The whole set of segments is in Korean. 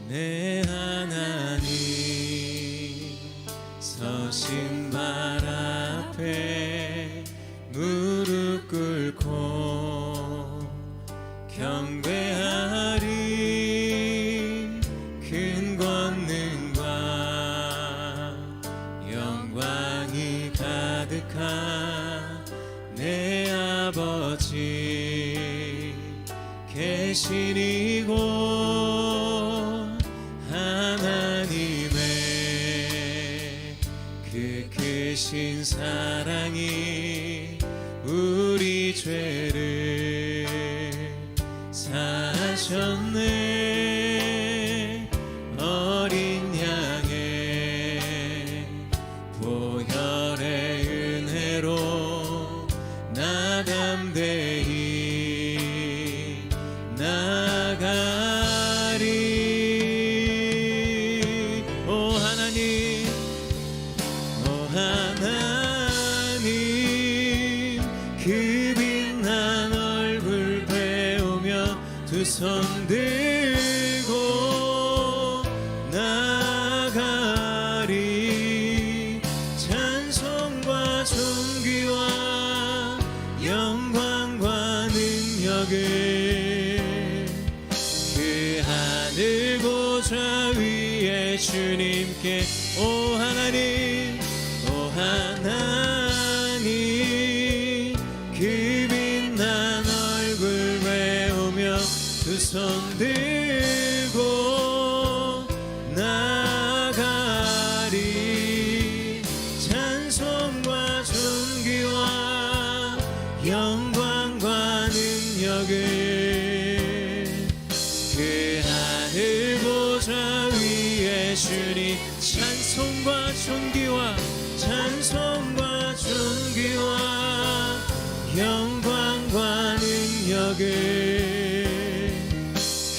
내 하나님 서신 발 앞에 무릎 꿇고 경배하리. 큰 권능과 영광이 가득한 내 아버지 계신 이곳, 하나님의 그 크신 사랑이 우리 죄를 사하셨네. 어린 양의 보혈의 은혜로 나 담대히 나가리. 오 하나님, 오 하나님, 그 빛난 얼굴 배우며 두 손 들고 나가리. 찬송과 존귀와 영광과 능력을 그 하늘 보좌 위에 주님께. 오 하나님, 오 하나님, 그 빛난 얼굴 배우며 두 손 들고 나가리. 찬송과 존귀와 영광과 능력을 그 하늘 보좌 위에 주님. 찬송과 존귀와 찬송과 존귀와 영광과 능력을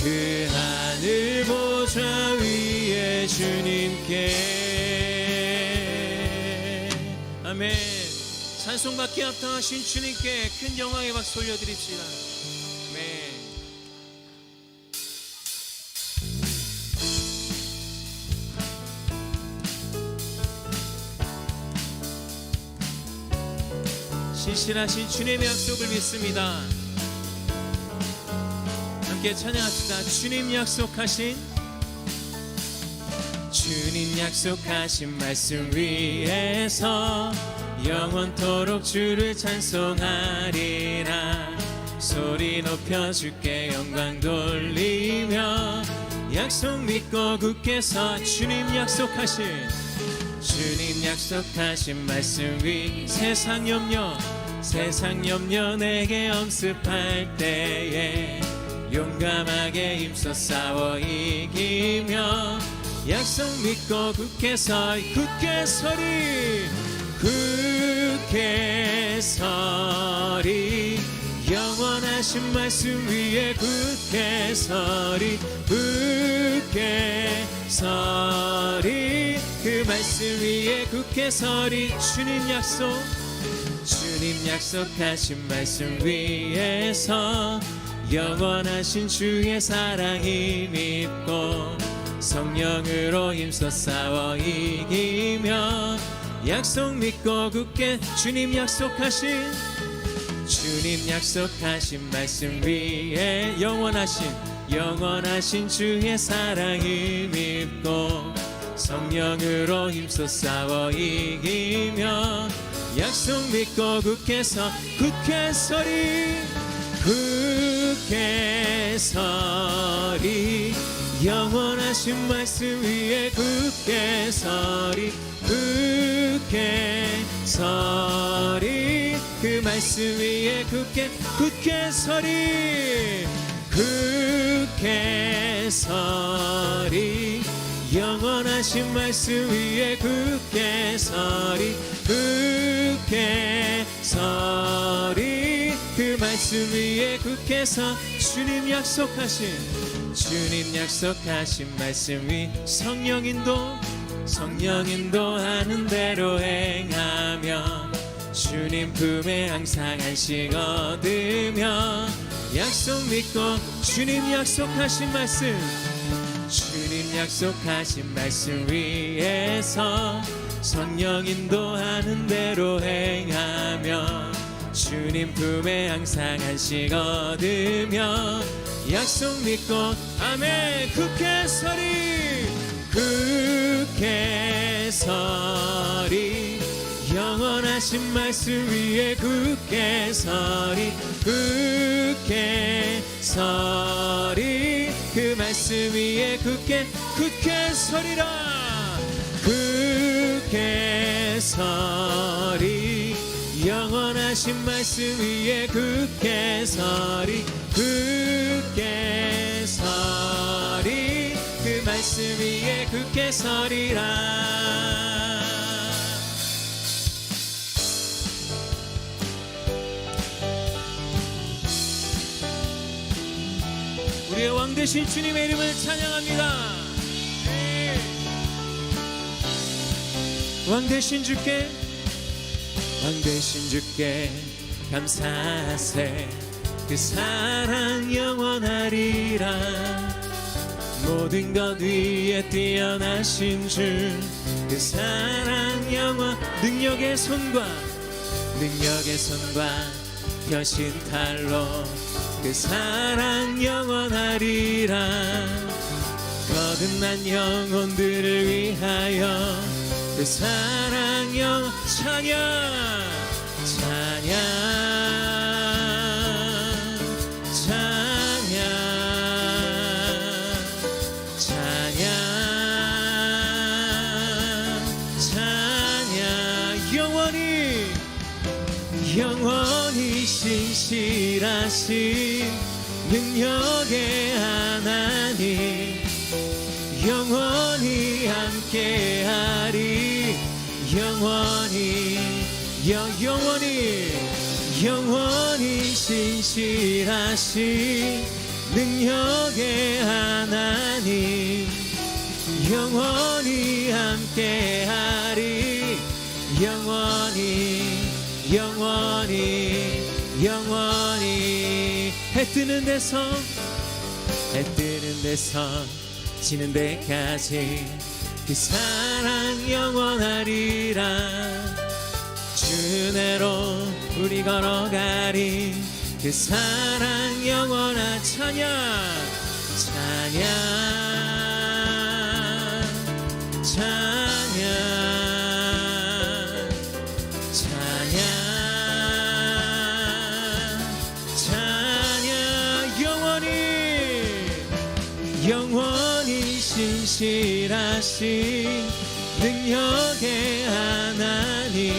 그 하늘 보좌 위에 주님께. 아멘. 찬송받기 합당하신 주님께 큰 영광의 박수 올려드립시다. 아멘. 신실하신 주님의 약속을 믿습니다. 함께 찬양합시다. 주님 약속하신 말씀 위에서 영원토록 주를 찬송하리라. 소리 높여 주께 영광 돌리며 약속 믿고 굳게 서. 주님 약속하신 말씀 위. 세상 염려 내게 엄습할 때에 용감하게 힘써 싸워 이기며 약속 믿고 굳게 서리. 영원하신 말씀 위에 굳게 서리. 그 말씀 위에 굳게 서리. 주님 약속하신 말씀 위에서 영원하신 주의 사랑 힘입고 성령으로 힘써 싸워 이기며 약속 믿고 굳게. 주님 약속하신 말씀 위에 영원하신 주의 사랑 힘입고 성령으로 힘써 싸워 이기며 약속 믿고 굳게 서리. 영원하신 말씀 위에 굳게 서리. 그 말씀 위에 굳게 서리. 영원하신 말씀 위에 굳게 서리. 그 말씀 위에 굳게 서. 주님 약속하신 말씀 위. 성령 인도하는 대로 행하며 주님 품에 항상 안식 얻으며 약속 믿고. 주님 약속하신 말씀 주님 약속하신 말씀 위에서 성령 인도하는 대로 행하며 주님 품에 항상 안식 얻으며 약속 믿고 아멘 굳게 서리 굳게 서리 영원하신 말씀 위에 굳게 서리 굳게 서리 그 말씀 위에 굳게 서리라 굳게 서리 영원하신 말씀 위에 굳게 서리 굳게 서리 그 말씀 위에 굳게 서리라. 우리의 왕 되신 주님의 이름을 찬양합니다. 왕 되신 주께 감사세 그 사랑 영원하리라 모든 것 위에 뛰어나신 주 그 사랑 영원 능력의 손과 여신탈로 그 사랑 영원하리라 거듭난 영혼들을 위하여 그 사랑 영원 찬양 영원히 신실하신 능력의 하나님 영원히 함께하리 영원히 신실하신 능력의 하나님 영원히 함께하리 영원히 해 뜨는 데서 지는 데까지 그 사랑 영원하리라 주 은혜로 우리 걸어가리 그 사랑 영원한 찬양 영원히 신실하신 능력의 하나님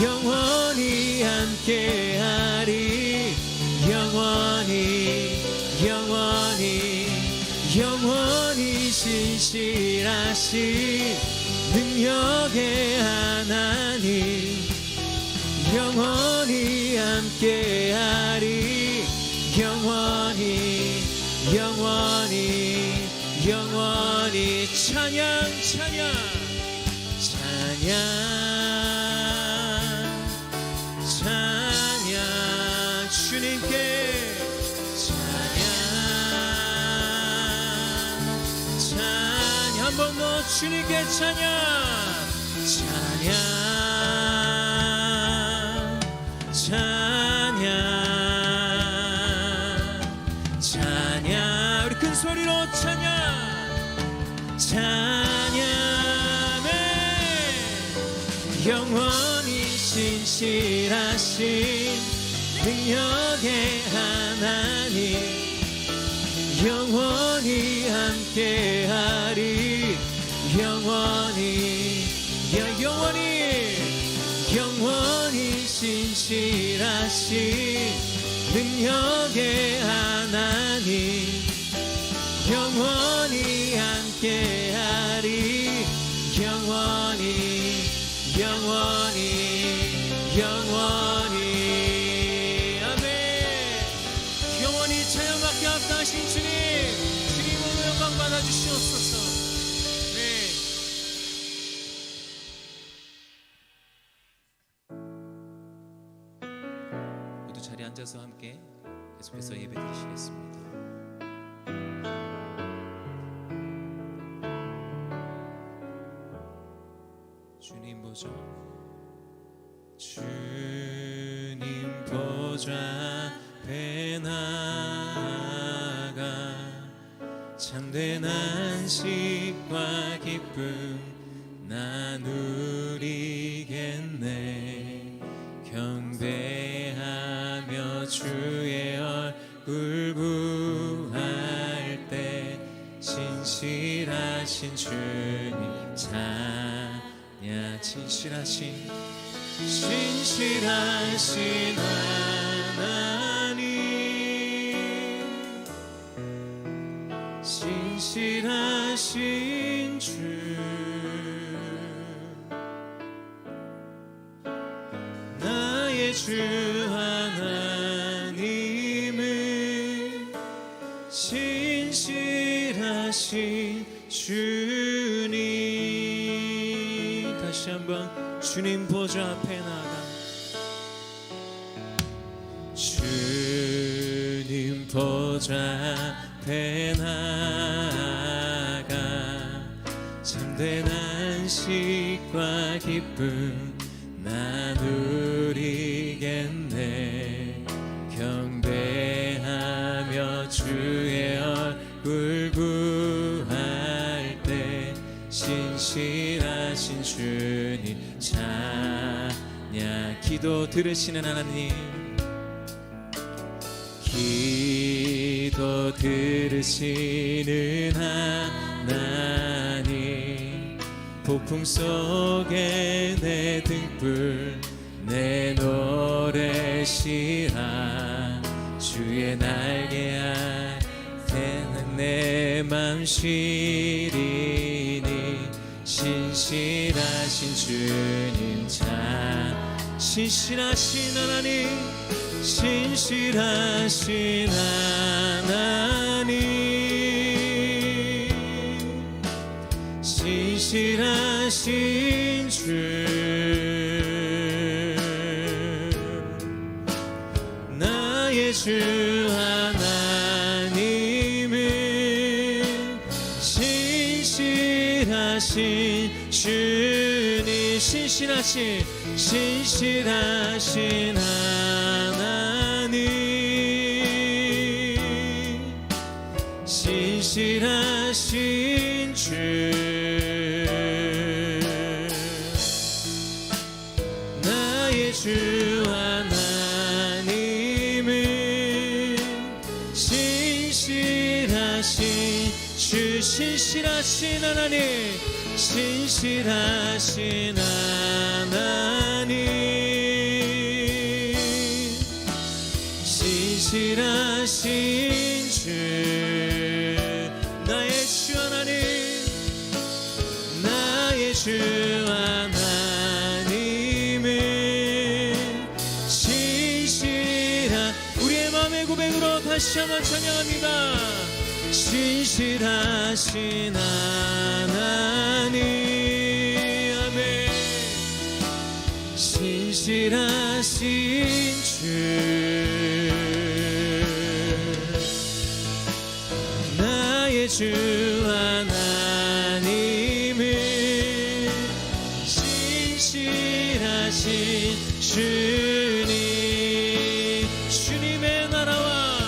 영원히 함께하리 영원히 신실하신 능력의 하나님 영원히 함께하리 영원히 찬양 주님께 찬양 한 번 더 주님께 찬양 우리 큰 소리로 찬양해 영원히 신실하신 능력의 하나님 영원히 함께하리 영원히 신실하신 능력의 하나님 영원히 함께하리 영원히 아멘 영원히 찬양받게 합당하신 주님으로 영광 받아주시옵소서. 모두 자리에 앉아서 함께 계속해서 예배 드리시겠습니다. 보좌 앞에 나가 참된 안식과 기쁨 나누리겠네. 경배하며 주의 얼굴 구할 때 신실하신 주님 찬양. 신실하신 하나님, 신실하신 주, 나의 주 하나님은 신실하신 주님. 다시 한번 주님 보좌 앞에 나가, 주님 보좌 앞에 나가 참된 안식과 기쁨 나누리겠네. 경배하며 주의 얼굴 구할 때 신실하신 주님 찬양. 기도 들으시는 하나님, 기도 들으시는 하나님, 폭풍 속에 내 등불 내 노래시라. 주의 날개 아래는 내 맘 시리니 신실하신 주님 찬. 신실하신 하나님, 신실하신 하나님, 신실하신 주, 나의 주 하나님은 신실하신 주님. 신실하신 하나님, 신실하신 주, 나의 주 하나님은 신실하신 주. 신실하신 하나님, 신실하신 하나님, 신실하신 주, 나의 주 하나님, 나의 주 하나님은 신실한. 우리의 마음의 고백으로 다시 한번 찬양합니다. 신실하신 하나님, 아멘. 신실하신 주, 나의 주 하나님은 신실하신 주님. 주님의 나라와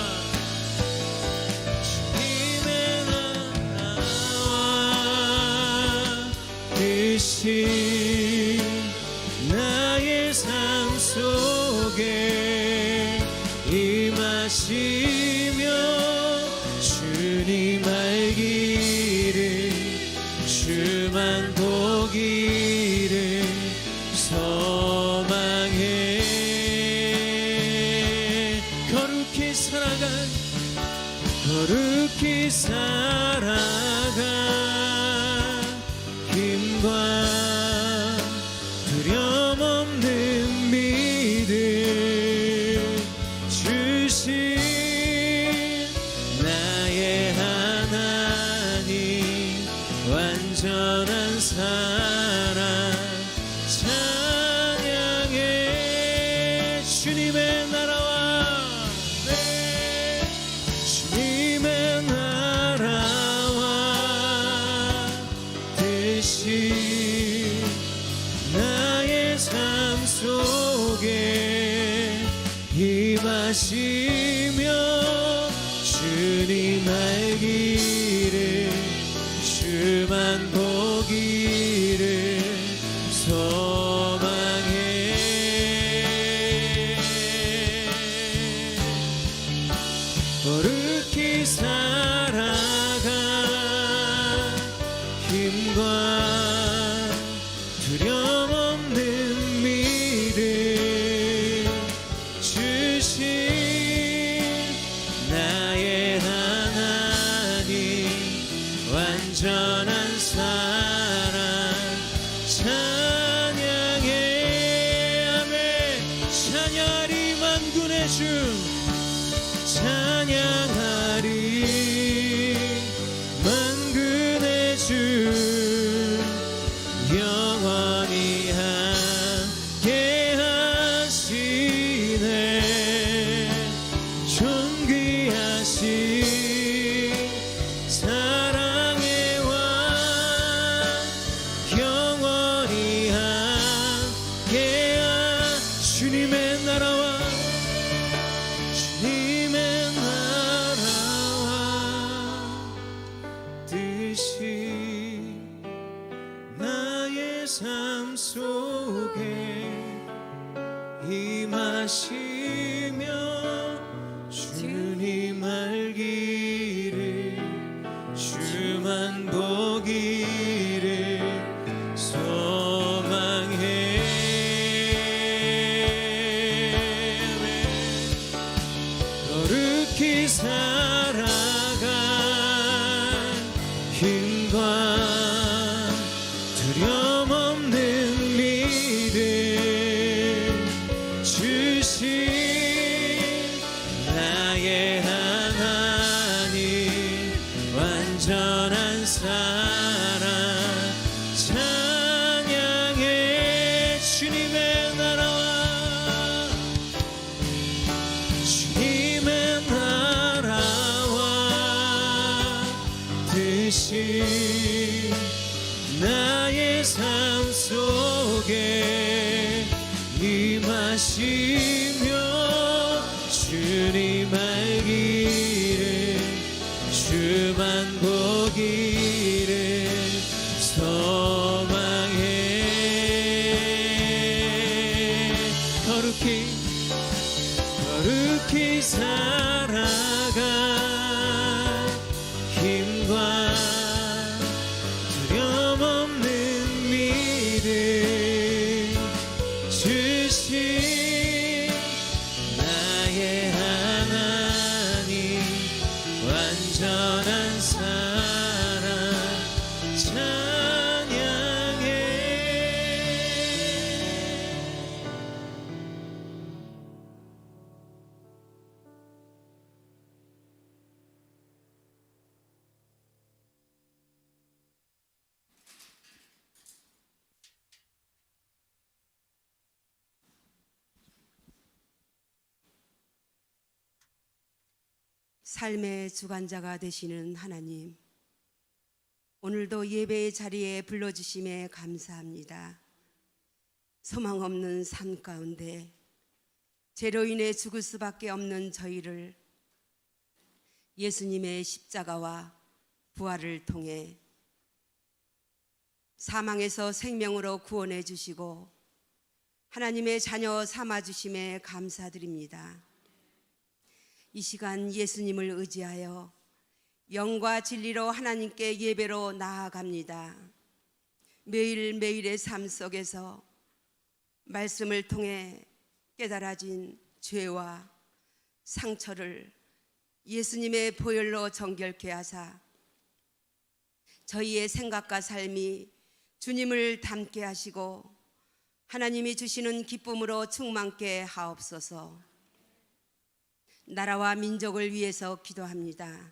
뜻이 나의 삶 속에 임하시며 주님 알기를 주만 보기를 소망해. 거룩히 살아가 힘과 두려움 없는 믿음 주신 나의 하나님, 완전한 사랑 찬양해. 주님의 나라와 주님의 나라와 뜻이 나 완전한 사랑 찬양해. 아멘. 찬양하리 만군의 주 찬양하리 만군의 주 영원히 함께 하시네. 존귀하신 사랑의 왕 영원히 함께 주님의 나라와 주님의 나라와 뜻이 나의 삶 속에 임하시며 주님 알기를 주만 보기를 소망해. 거룩히 살아갈 힘과 두려움 없는 믿음 주신 나의 하나님 완전한 사랑 찬양해. 주님의 나라와 주님의 나라와 뜻이 나의 삶 속에 임하시며 주님 알기를 주만 보기를 소망해. 거룩히 살아갈 힘과 두려움 없는 믿음 주신 나의 하나님 완전한 사랑 찬양해. 삶의 주관자가 되시는 하나님, 오늘도 예배의 자리에 불러주심에 감사합니다. 소망 없는 삶 가운데 죄로 인해 죽을 수밖에 없는 저희를 예수님의 십자가와 부활을 통해 사망에서 생명으로 구원해 주시고 하나님의 자녀 삼아 주심에 감사드립니다. 이 시간 예수님을 의지하여 영과 진리로 하나님께 예배로 나아갑니다. 매일매일의 삶 속에서 말씀을 통해 깨달아진 죄와 상처를 예수님의 보혈로 정결케 하사 저희의 생각과 삶이 주님을 닮게 하시고 하나님이 주시는 기쁨으로 충만케 하옵소서. 나라와 민족을 위해서 기도합니다.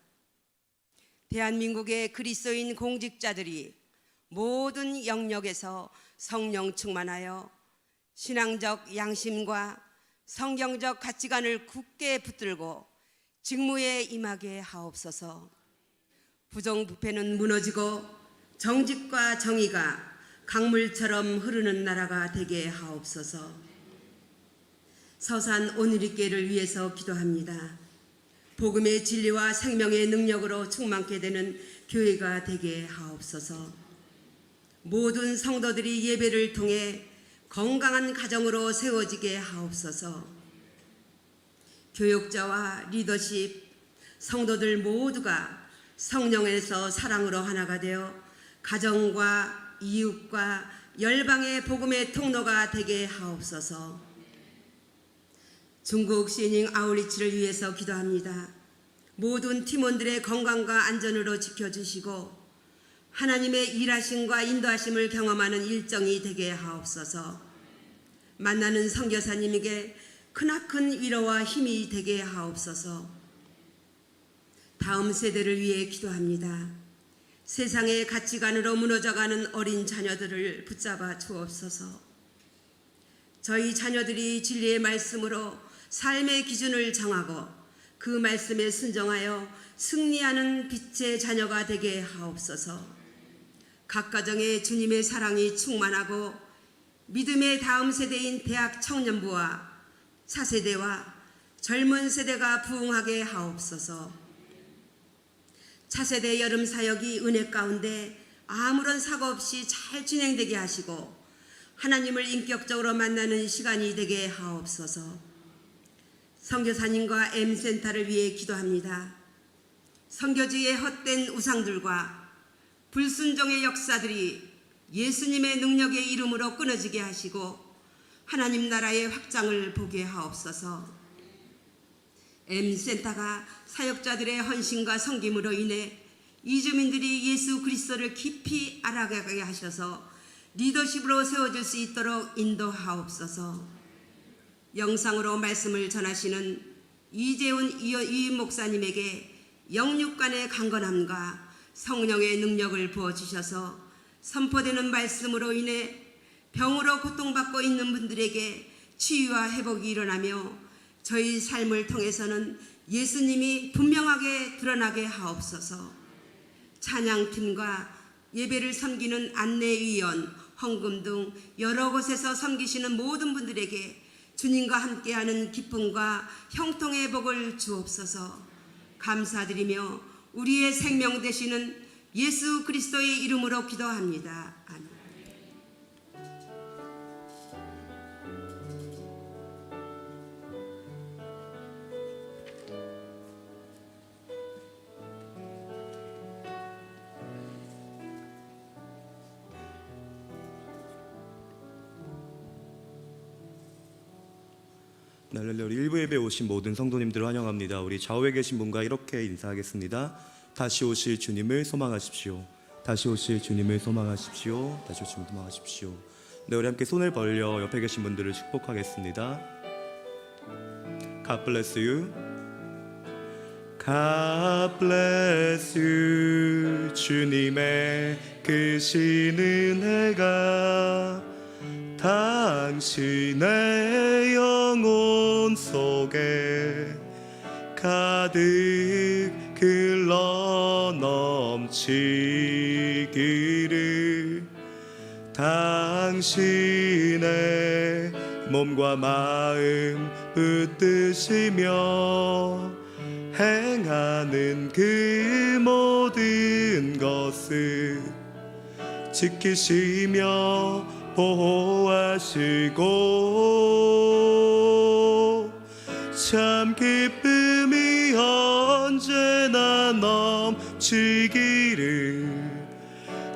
대한민국의 그리스도인 공직자들이 모든 영역에서 성령 충만하여 신앙적 양심과 성경적 가치관을 굳게 붙들고 직무에 임하게 하옵소서. 부정부패는 무너지고 정직과 정의가 강물처럼 흐르는 나라가 되게 하옵소서. 서산 오늘리교회를 위해서 기도합니다. 복음의 진리와 생명의 능력으로 충만케 되는 교회가 되게 하옵소서. 모든 성도들이 예배를 통해 건강한 가정으로 세워지게 하옵소서. 교육자와 리더십, 성도들 모두가 성령에서 사랑으로 하나가 되어 가정과 이웃과 열방의 복음의 통로가 되게 하옵소서. 중국 시닝 아웃리치를 위해서 기도합니다. 모든 팀원들의 건강과 안전으로 지켜주시고 하나님의 일하심과 인도하심을 경험하는 일정이 되게 하옵소서. 만나는 선교사님에게 크나큰 위로와 힘이 되게 하옵소서. 다음 세대를 위해 기도합니다. 세상의 가치관으로 무너져가는 어린 자녀들을 붙잡아 주옵소서. 저희 자녀들이 진리의 말씀으로 삶의 기준을 정하고 그 말씀에 순종하여 승리하는 빛의 자녀가 되게 하옵소서. 각 가정에 주님의 사랑이 충만하고 믿음의 다음 세대인 대학 청년부와 차세대와 젊은 세대가 부흥하게 하옵소서. 차세대 여름 사역이 은혜 가운데 아무런 사고 없이 잘 진행되게 하시고 하나님을 인격적으로 만나는 시간이 되게 하옵소서. 선교사님과 M센터를 위해 기도합니다. 선교지의 헛된 우상들과 불순종의 역사들이 예수님의 능력의 이름으로 끊어지게 하시고 하나님 나라의 확장을 보게 하옵소서. M센터가 사역자들의 헌신과 섬김으로 인해 이주민들이 예수 그리스도를 깊이 알아가게 하셔서 리더십으로 세워질 수 있도록 인도하옵소서. 영상으로 말씀을 전하시는 이재훈 이임 목사님에게 영육간의 강건함과 성령의 능력을 부어주셔서 선포되는 말씀으로 인해 병으로 고통받고 있는 분들에게 치유와 회복이 일어나며 저희 삶을 통해서는 예수님이 분명하게 드러나게 하옵소서. 찬양팀과 예배를 섬기는 안내위원, 헌금 등 여러 곳에서 섬기시는 모든 분들에게 주님과 함께하는 기쁨과 형통의 복을 주옵소서. 감사드리며 우리의 생명 되시는 예수 그리스도의 이름으로 기도합니다. 아멘. 날렐레 우리 일부 예배에 오신 모든 성도님들을 환영합니다. 우리 좌우에 계신 분과 이렇게 인사하겠습니다. 다시 오실 주님을 소망하십시오. 다시 오실 주님을 소망하십시오. 다시 오실 주님을 소망하십시오. 네, 우리 함께 손을 벌려 옆에 계신 분들을 축복하겠습니다. God bless you. God bless you. 주님의 크신 은혜가 당신의 영혼 속에 가득 흘러 넘치기를 당신의 몸과 마음 붙드시며 행하는 그 모든 것을 지키시며 보호하시고 참 기쁨이 언제나 넘치기를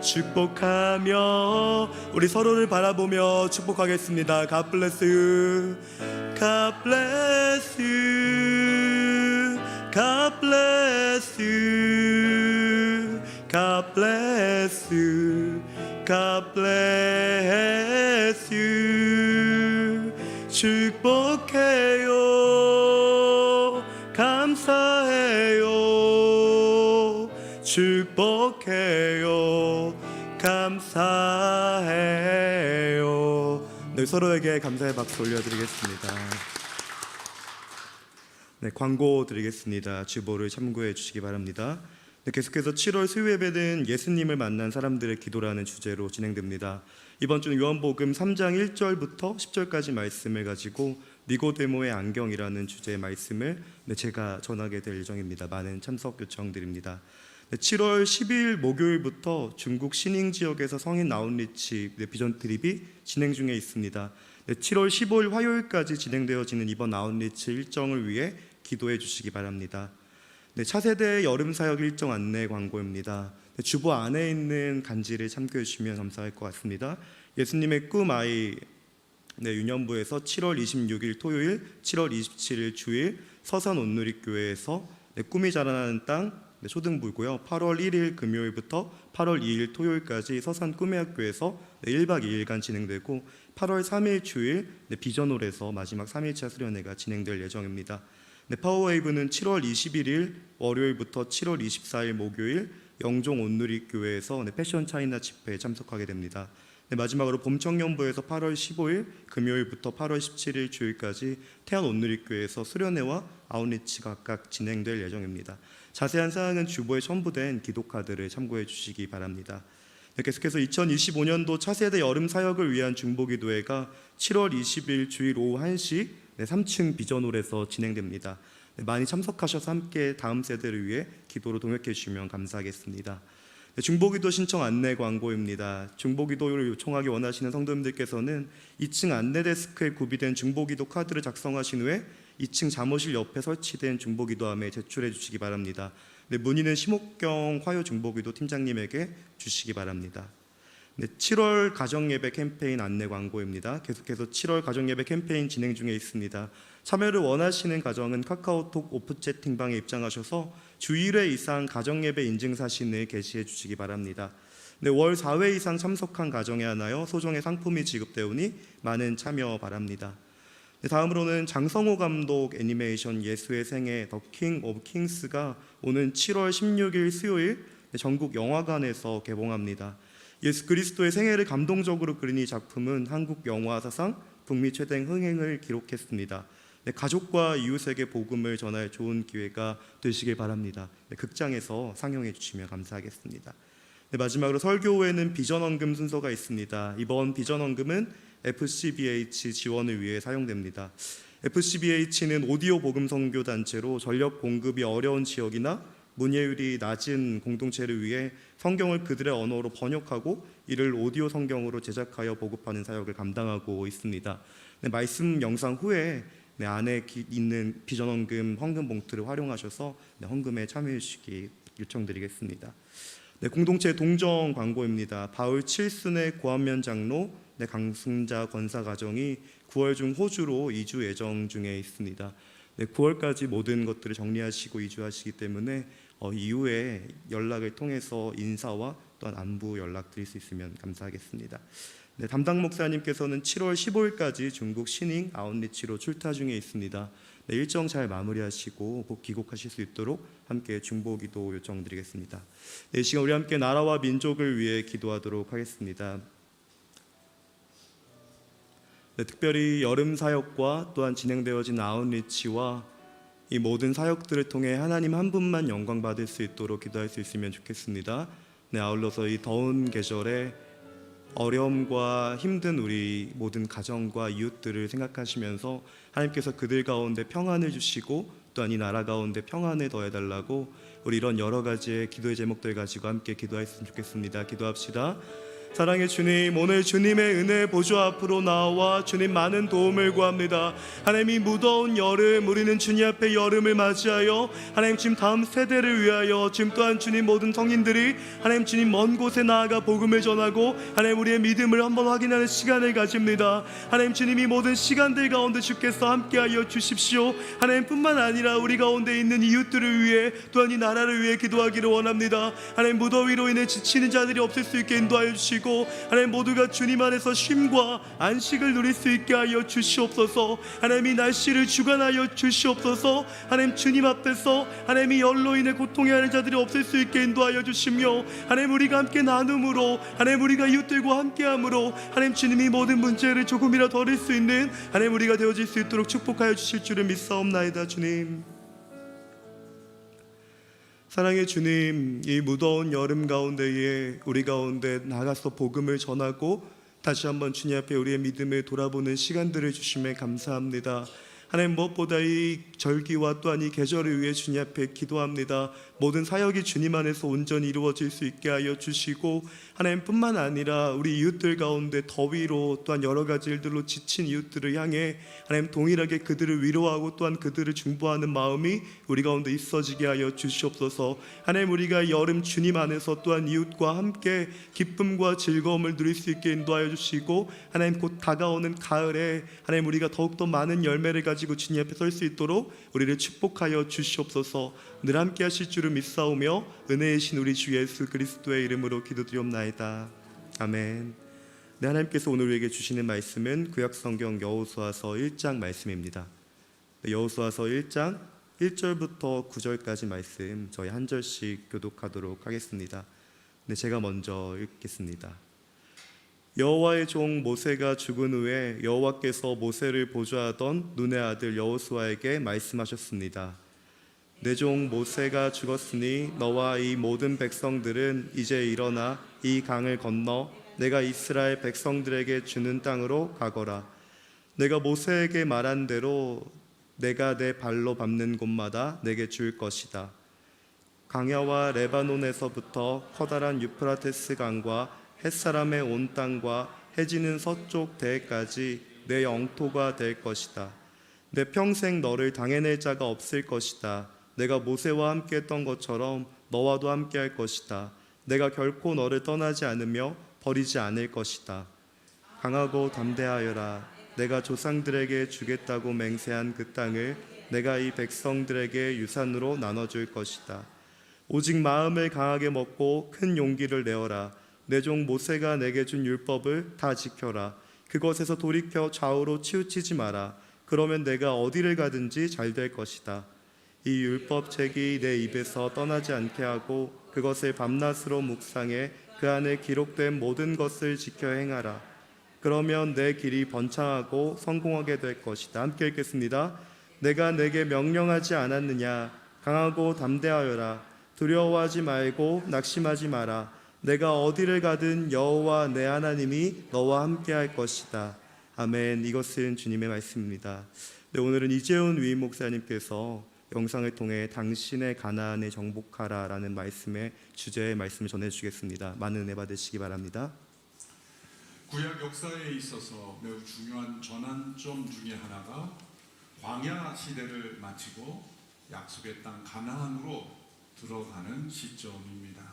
축복하며 우리 서로를 바라보며 축복하겠습니다. God bless you. God bless you. God bless you. God bless you. God bless you. 축복해요. 감사해요. 축복해요. 감사해요. 네, 서로에게 감사의 박수 올려드리겠습니다. 네, 광고 드리겠습니다. 주보를 참고해 주시기 바랍니다. 네, 계속해서 7월 수요 예배는 예수님을 만난 사람들의 기도라는 주제로 진행됩니다. 이번 주는 요한복음 3장 1절부터 10절까지 말씀을 가지고 니고데모의 안경이라는 주제의 말씀을 제가 전하게 될 예정입니다. 많은 참석 요청드립니다. 7월 10일 목요일부터 중국 시닝 지역에서 성인 아웃리치 비전 트립이 진행 중에 있습니다. 7월 15일 화요일까지 진행되어지는 이번 아웃리치 일정을 위해 기도해 주시기 바랍니다. 차세대 여름 사역 일정 안내 광고입니다. 주보 안에 있는 간지를 참고해 주시면 감사할 것 같습니다. 예수님의 꿈 아이 유년부에서 7월 26일 토요일, 7월 27일 주일 서산 온누리교회에서 꿈이 자라나는 땅 초등부고요. 8월 1일 금요일부터 8월 2일 토요일까지 서산 꿈의학교에서 1박 2일간 진행되고 8월 3일 주일 비전홀에서 마지막 3일차 수련회가 진행될 예정입니다. 파워웨이브는 7월 21일 월요일부터 7월 24일 목요일 영종 온누리교회에서 패션 차이나 집회에 참석하게 됩니다. 마지막으로 봄청년부에서 8월 15일 금요일부터 8월 17일 주일까지 태안 온누리교회에서 수련회와 아웃리치가 각각 진행될 예정입니다. 자세한 사항은 주보에 첨부된 기도카드를 참고해 주시기 바랍니다. 계속해서 2025년도 차세대 여름 사역을 위한 중보기도회가 7월 20일 주일 오후 1시 3층 비전홀에서 진행됩니다. 많이 참석하셔서 함께 다음 세대를 위해 기도로 동역해 주시면 감사하겠습니다. 중보기도 신청 안내 광고입니다. 중보기도를 요청하기 원하시는 성도님들께서는 2층 안내데스크에 구비된 중보기도 카드를 작성하신 후에 2층 잠옷실 옆에 설치된 중보기도함에 제출해 주시기 바랍니다. 문의는 심옥경 화요중보기도 팀장님에게 주시기 바랍니다. 7월 가정예배 캠페인 안내 광고입니다. 계속해서 7월 가정예배 캠페인 진행 중에 있습니다. 참여를 원하시는 가정은 카카오톡 오프 채팅방에 입장하셔서 주 1회 이상 가정예배 인증사진을 게시해 주시기 바랍니다. 월 4회 이상 참석한 가정에 한하여 소정의 상품이 지급되오니 많은 참여 바랍니다. 다음으로는 장성호 감독 애니메이션 예수의 생애 더 킹 오브 킹스가 오는 7월 16일 수요일 전국 영화관에서 개봉합니다. 예수 그리스도의 생애를 감동적으로 그린 이 작품은 한국 영화 사상 북미 최대 흥행을 기록했습니다. 가족과 이웃에게 복음을 전할 좋은 기회가 되시길 바랍니다. 극장에서 상영해 주시면 감사하겠습니다. 마지막으로 설교 후에는 비전헌금 순서가 있습니다. 이번 비전헌금은 FCBH 지원을 위해 사용됩니다. FCBH는 오디오 복음 선교 단체로 전력 공급이 어려운 지역이나 문예율이 낮은 공동체를 위해 성경을 그들의 언어로 번역하고 이를 오디오 성경으로 제작하여 보급하는 사역을 감당하고 있습니다. 말씀 영상 후에 안에 있는 비전헌금 헌금 봉투를 활용하셔서 헌금에 참여해 주시기 요청드리겠습니다. 공동체 동정 광고입니다. 바울 7순의 고한면 장로 강승자 권사 가정이 9월 중 호주로 이주 예정 중에 있습니다. 9월까지 모든 것들을 정리하시고 이주하시기 때문에 이후에 연락을 통해서 인사와 또한 안부 연락드릴 수 있으면 감사하겠습니다. 담당 목사님께서는 7월 15일까지 중국 신잉 아웃리치로 출타 중에 있습니다. 일정 잘 마무리하시고 곧 귀국하실 수 있도록 함께 중보기도 요청드리겠습니다. 이 시간 우리 함께 나라와 민족을 위해 기도하도록 하겠습니다. 특별히 여름 사역과 또한 진행되어진 아웃리치와 이 모든 사역들을 통해 하나님 한 분만 영광 받을 수 있도록 기도할 수 있으면 좋겠습니다. 아울러서 이 더운 계절에 어려움과 힘든 우리 모든 가정과 이웃들을 생각하시면서 하나님께서 그들 가운데 평안을 주시고 또한 이 나라 가운데 평안을 더해달라고 우리 이런 여러 가지의 기도의 제목들 가지고 함께 기도했으면 좋겠습니다. 기도합시다. 사랑의 주님, 오늘 주님의 은혜 보좌 앞으로 나와 주님 많은 도움을 구합니다. 하나님이 무더운 여름, 우리는 주님 앞에 여름을 맞이하여 하나님 지금 다음 세대를 위하여 지금 또한 주님 모든 성인들이 하나님 주님 먼 곳에 나아가 복음을 전하고 하나님 우리의 믿음을 한번 확인하는 시간을 가집니다. 하나님 주님이 모든 시간들 가운데 주께서 함께하여 주십시오. 하나님뿐만 아니라 우리 가운데 있는 이웃들을 위해 또한 이 나라를 위해 기도하기를 원합니다. 하나님 무더위로 인해 지치는 자들이 없을 수 있게 인도하여 주시고 하나님 모두가 주님 안에서 쉼과 안식을 누릴 수 있게 하여 주시옵소서. 하나님 이 날씨를 주관하여 주시옵소서. 하나님 주님 앞에서 하나님 이 열로 인해 고통해하는 자들이 없을 수 있게 인도하여 주시며 하나님 우리가 함께 나눔으로 하나님 우리가 이웃들과 함께함으로 하나님 주님이 모든 문제를 조금이라 덜을 수 있는 하나님 우리가 되어질 수 있도록 축복하여 주실 줄을 믿사옵나이다. 주님, 사랑의 주님, 이 무더운 여름 가운데에 우리 가운데 나가서 복음을 전하고 다시 한번 주님 앞에 우리의 믿음을 돌아보는 시간들을 주심에 감사합니다. 하나님 무엇보다 이 절기와 또한 이 계절을 위해 주님 앞에 기도합니다. 모든 사역이 주님 안에서 온전히 이루어질 수 있게 하여 주시고 하나님뿐만 아니라 우리 이웃들 가운데 더위로 또한 여러 가지 일들로 지친 이웃들을 향해 하나님 동일하게 그들을 위로하고 또한 그들을 중보하는 마음이 우리 가운데 있어지게 하여 주시옵소서. 하나님 우리가 여름 주님 안에서 또한 이웃과 함께 기쁨과 즐거움을 누릴 수 있게 인도하여 주시고 하나님 곧 다가오는 가을에 하나님 우리가 더욱더 많은 열매를 가지고 주님 앞에 설 수 있도록 우리를 축복하여 주시옵소서. 늘 함께 하실 줄을 믿사오며 은혜의 신 우리 주 예수 그리스도의 이름으로 기도드리옵나이다. 아멘. 네, 하나님께서 오늘 우리에게 주시는 말씀은 구약성경 여호수아서 1장 말씀입니다. 여호수아서 1장 1절부터 9절까지 말씀 저희 한 절씩 교독하도록 하겠습니다. 네, 제가 먼저 읽겠습니다. 여호와의 종 모세가 죽은 후에 여호와께서 모세를 보좌하던 눈의 아들 여호수아에게 말씀하셨습니다. 내 종 모세가 죽었으니 너와 이 모든 백성들은 이제 일어나 이 강을 건너 내가 이스라엘 백성들에게 주는 땅으로 가거라. 내가 모세에게 말한 대로 내가 내 발로 밟는 곳마다 내게 줄 것이다. 강야와 레바논에서부터 커다란 유프라테스 강과 햇사람의 온 땅과 해지는 서쪽 대해까지 내 영토가 될 것이다. 내 평생 너를 당해낼 자가 없을 것이다. 내가 모세와 함께 했던 것처럼 너와도 함께 할 것이다. 내가 결코 너를 떠나지 않으며 버리지 않을 것이다. 강하고 담대하여라. 내가 조상들에게 주겠다고 맹세한 그 땅을 내가 이 백성들에게 유산으로 나눠줄 것이다. 오직 마음을 강하게 먹고 큰 용기를 내어라. 내 종 모세가 내게 준 율법을 다 지켜라. 그것에서 돌이켜 좌우로 치우치지 마라. 그러면 내가 어디를 가든지 잘 될 것이다. 이 율법책이 내 입에서 떠나지 않게 하고 그것을 밤낮으로 묵상해 그 안에 기록된 모든 것을 지켜 행하라. 그러면 내 길이 번창하고 성공하게 될 것이다. 함께 읽겠습니다. 내가 내게 명령하지 않았느냐? 강하고 담대하여라. 두려워하지 말고 낙심하지 마라. 내가 어디를 가든 여호와 내 하나님이 너와 함께 할 것이다. 아멘. 이것은 주님의 말씀입니다. 네, 오늘은 이재훈 위임 목사님께서 영상을 통해 당신의 가나안에 정복하라 라는 말씀의 주제의 말씀을 전해주시겠습니다. 많은 은혜 받으시기 바랍니다. 구약 역사에 있어서 매우 중요한 전환점 중에 하나가 광야 시대를 마치고 약속의 땅 가나안으로 들어가는 시점입니다.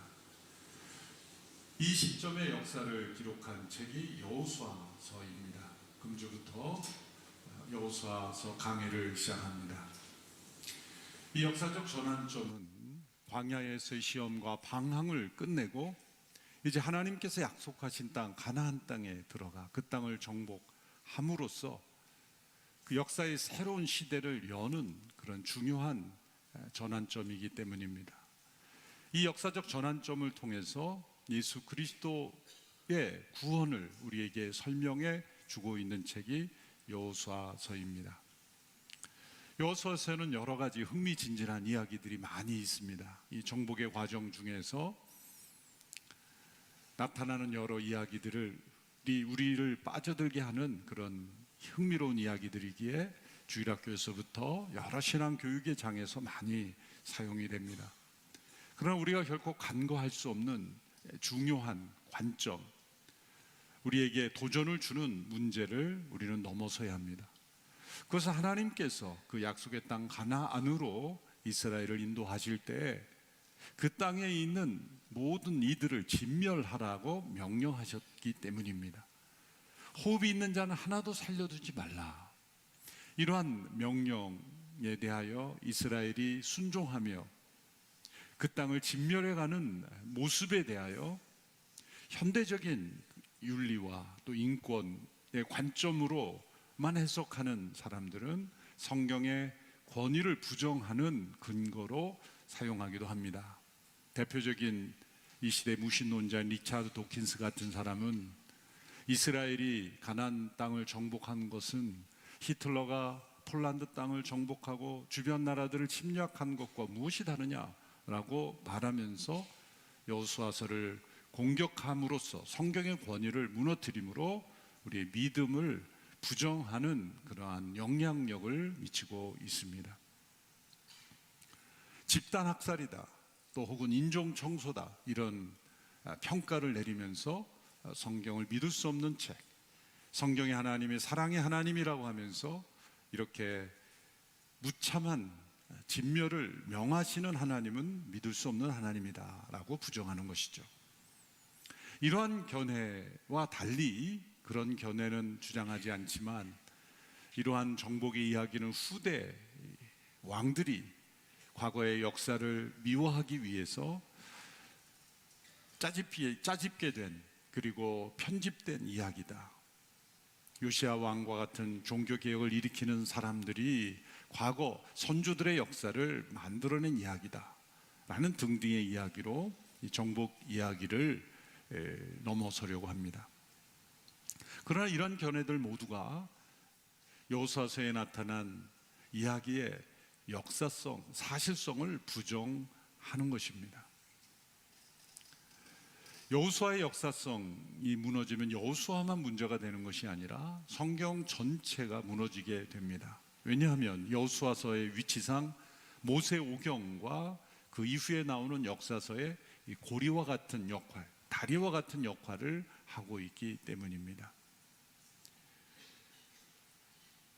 이 시점의 역사를 기록한 책이 여호수아서입니다. 금주부터 여호수아서 강해를 시작합니다. 이 역사적 전환점은 광야에서의 시험과 방황을 끝내고 이제 하나님께서 약속하신 땅 가나안 땅에 들어가 그 땅을 정복함으로써 그 역사의 새로운 시대를 여는 그런 중요한 전환점이기 때문입니다. 이 역사적 전환점을 통해서 예수 그리스도의 구원을 우리에게 설명해 주고 있는 책이 여호수아서입니다. 여호수아서에는 여러 가지 흥미진진한 이야기들이 많이 있습니다. 이 정복의 과정 중에서 나타나는 여러 이야기들을 우리를 빠져들게 하는 그런 흥미로운 이야기들이기에 주일학교에서부터 여러 신앙 교육의 장에서 많이 사용이 됩니다. 그러나 우리가 결코 간과할 수 없는 중요한 관점, 우리에게 도전을 주는 문제를 우리는 넘어서야 합니다. 그것은 하나님께서 그 약속의 땅 가나안으로 이스라엘을 인도하실 때 그 땅에 있는 모든 이들을 진멸하라고 명령하셨기 때문입니다. 호흡이 있는 자는 하나도 살려두지 말라. 이러한 명령에 대하여 이스라엘이 순종하며 그 땅을 진멸해가는 모습에 대하여 현대적인 윤리와 또 인권의 관점으로만 해석하는 사람들은 성경의 권위를 부정하는 근거로 사용하기도 합니다. 대표적인 이 시대 무신론자인 리차드 도킨스 같은 사람은 이스라엘이 가나안 땅을 정복한 것은 히틀러가 폴란드 땅을 정복하고 주변 나라들을 침략한 것과 무엇이 다르냐라고 말하면서 여호수아서를 공격함으로써 성경의 권위를 무너뜨림으로 우리의 믿음을 부정하는 그러한 영향력을 미치고 있습니다. 집단 학살이다, 또 혹은 인종 청소다, 이런 평가를 내리면서 성경을 믿을 수 없는 책, 성경이 하나님의 사랑의 하나님이라고 하면서 이렇게 무참한 진멸을 명하시는 하나님은 믿을 수 없는 하나님이다 라고 부정하는 것이죠. 이러한 견해와 달리, 그런 견해는 주장하지 않지만 이러한 정복의 이야기는 후대 왕들이 과거의 역사를 미워하기 위해서 짜집게 된, 그리고 편집된 이야기다. 요시야 왕과 같은 종교 개혁을 일으키는 사람들이 과거 선조들의 역사를 만들어낸 이야기다 라는 등등의 이야기로 이 정복 이야기를 넘어서려고 합니다. 그러나 이런 견해들 모두가 여호수아서에 나타난 이야기의 역사성, 사실성을 부정하는 것입니다. 여호수아의 역사성이 무너지면 여호수아만 문제가 되는 것이 아니라 성경 전체가 무너지게 됩니다. 왜냐하면 여호수아서의 위치상 모세오경과 그 이후에 나오는 역사서의 고리와 같은 역할, 다리와 같은 역할을 하고 있기 때문입니다.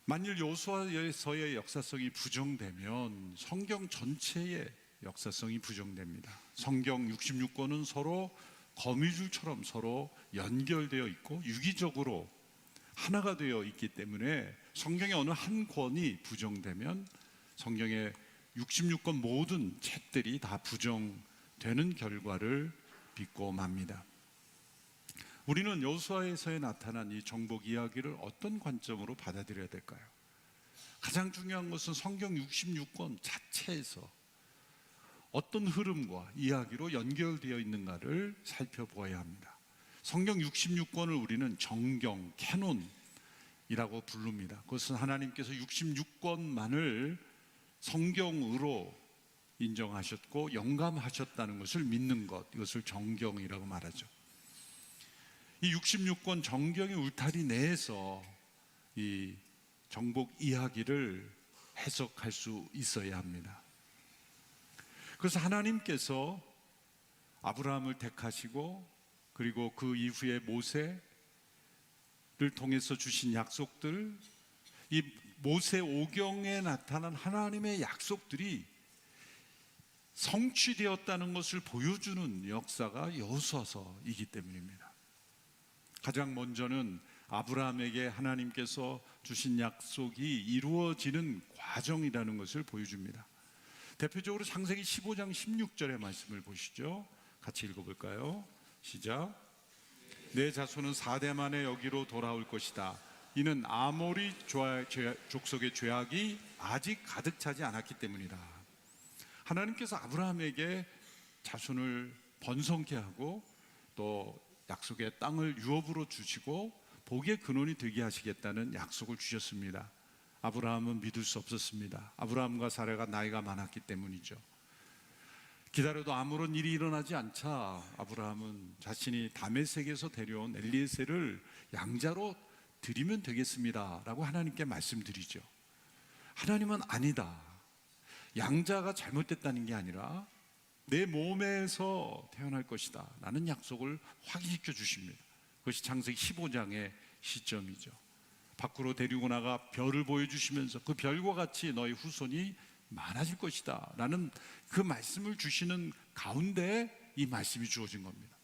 만일 여호수아서의 역사성이 부정되면 성경 전체의 역사성이 부정됩니다. 성경 66권은 서로 거미줄처럼 서로 연결되어 있고 유기적으로 하나가 되어 있기 때문에 성경의 어느 한 권이 부정되면 성경의 66권 모든 책들이 다 부정되는 결과를 빚고 맙니다. 우리는 여호수아에서에 나타난 이 정복 이야기를 어떤 관점으로 받아들여야 될까요? 가장 중요한 것은 성경 66권 자체에서 어떤 흐름과 이야기로 연결되어 있는가를 살펴보아야 합니다. 성경 66권을 우리는 정경, 캐논이라고 부릅니다. 그것은 하나님께서 66권만을 성경으로 인정하셨고 영감하셨다는 것을 믿는 것, 이것을 정경이라고 말하죠. 이 66권 정경의 울타리 내에서 이 정복 이야기를 해석할 수 있어야 합니다. 그래서 하나님께서 아브라함을 택하시고 그리고 그 이후에 모세를 통해서 주신 약속들, 이 모세오경에 나타난 하나님의 약속들이 성취되었다는 것을 보여주는 역사가 여호수아서이기 때문입니다. 가장 먼저는 아브라함에게 하나님께서 주신 약속이 이루어지는 과정이라는 것을 보여줍니다. 대표적으로 창세기 15장 16절의 말씀을 보시죠. 같이 읽어볼까요? 시작. 내 자손은 4대 만에 여기로 돌아올 것이다. 이는 아모리 족속의 죄악이 아직 가득 차지 않았기 때문이다. 하나님께서 아브라함에게 자손을 번성케 하고 또 약속의 땅을 유업으로 주시고 복의 근원이 되게 하시겠다는 약속을 주셨습니다. 아브라함은 믿을 수 없었습니다. 아브라함과 사라가 나이가 많았기 때문이죠. 기다려도 아무런 일이 일어나지 않자 아브라함은 자신이 다메섹에서 데려온 엘리에셀을 양자로 드리면 되겠습니다 라고 하나님께 말씀드리죠. 하나님은 아니다. 양자가 잘못됐다는 게 아니라 내 몸에서 태어날 것이다 라는 약속을 확인시켜 주십니다. 그것이 창세기 15장의 시점이죠. 밖으로 데리고 나가 별을 보여주시면서 그 별과 같이 너희 후손이 많아질 것이다 라는 그 말씀을 주시는 가운데 이 말씀이 주어진 겁니다.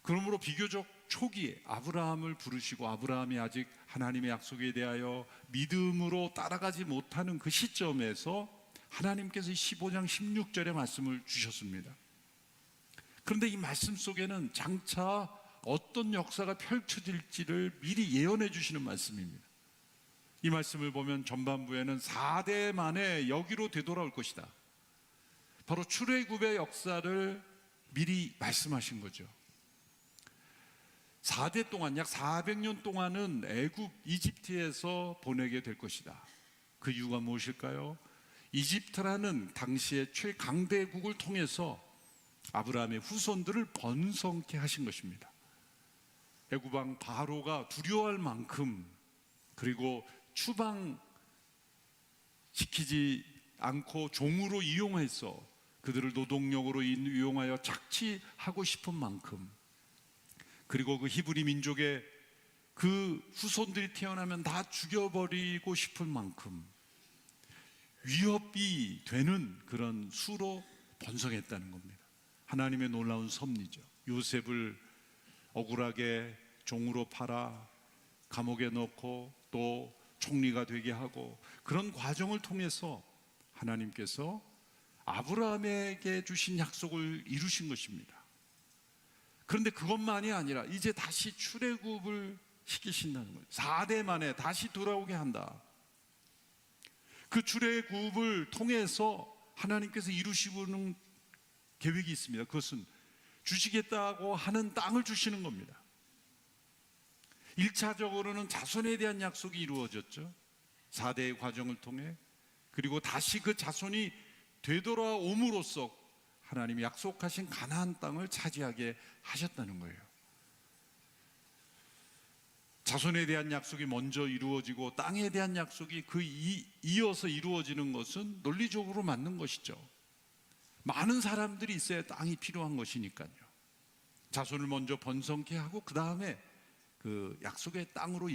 그러므로 비교적 초기에 아브라함을 부르시고 아브라함이 아직 하나님의 약속에 대하여 믿음으로 따라가지 못하는 그 시점에서 하나님께서 15장 16절의 말씀을 주셨습니다. 그런데 이 말씀 속에는 장차 어떤 역사가 펼쳐질지를 미리 예언해 주시는 말씀입니다. 이 말씀을 보면 전반부에는 4대 만에 여기로 되돌아올 것이다. 바로 출애굽의 역사를 미리 말씀하신 거죠. 4대 동안 약 400년 동안은 이집트에서 보내게 될 것이다. 그 이유가 무엇일까요? 이집트라는 당시의 최강대국을 통해서 아브라함의 후손들을 번성케 하신 것입니다. 애굽왕 바로가 두려워할 만큼, 그리고 추방시키지 않고 종으로 이용해서 그들을 노동력으로 이용하여 착취하고 싶은 만큼, 그리고 그 히브리 민족의 그 후손들이 태어나면 다 죽여버리고 싶을 만큼 위협이 되는 그런 수로 번성했다는 겁니다. 하나님의 놀라운 섭리죠. 요셉을 억울하게 종으로 팔아 감옥에 넣고 또 총리가 되게 하고, 그런 과정을 통해서 하나님께서 아브라함에게 주신 약속을 이루신 것입니다. 그런데 그것만이 아니라 이제 다시 출애굽을 시키신다는 거예요. 4대 만에 다시 돌아오게 한다. 그 출애굽을 통해서 하나님께서 이루시고는 계획이 있습니다. 그것은 주시겠다고 하는 땅을 주시는 겁니다. 1차적으로는 자손에 대한 약속이 이루어졌죠. 4대의 과정을 통해. 그리고 다시 그 자손이 되돌아옴으로써 하나님이 약속하신 가나안 땅을 차지하게 하셨다는 거예요. 자손에 대한 약속이 먼저 이루어지고 땅에 대한 약속이 이어서 이루어지는 것은 논리적으로 맞는 것이죠. 많은 사람들이 있어야 땅이 필요한 것이니까요. 자손을 먼저 번성케 하고 그 다음에 그 약속의 땅으로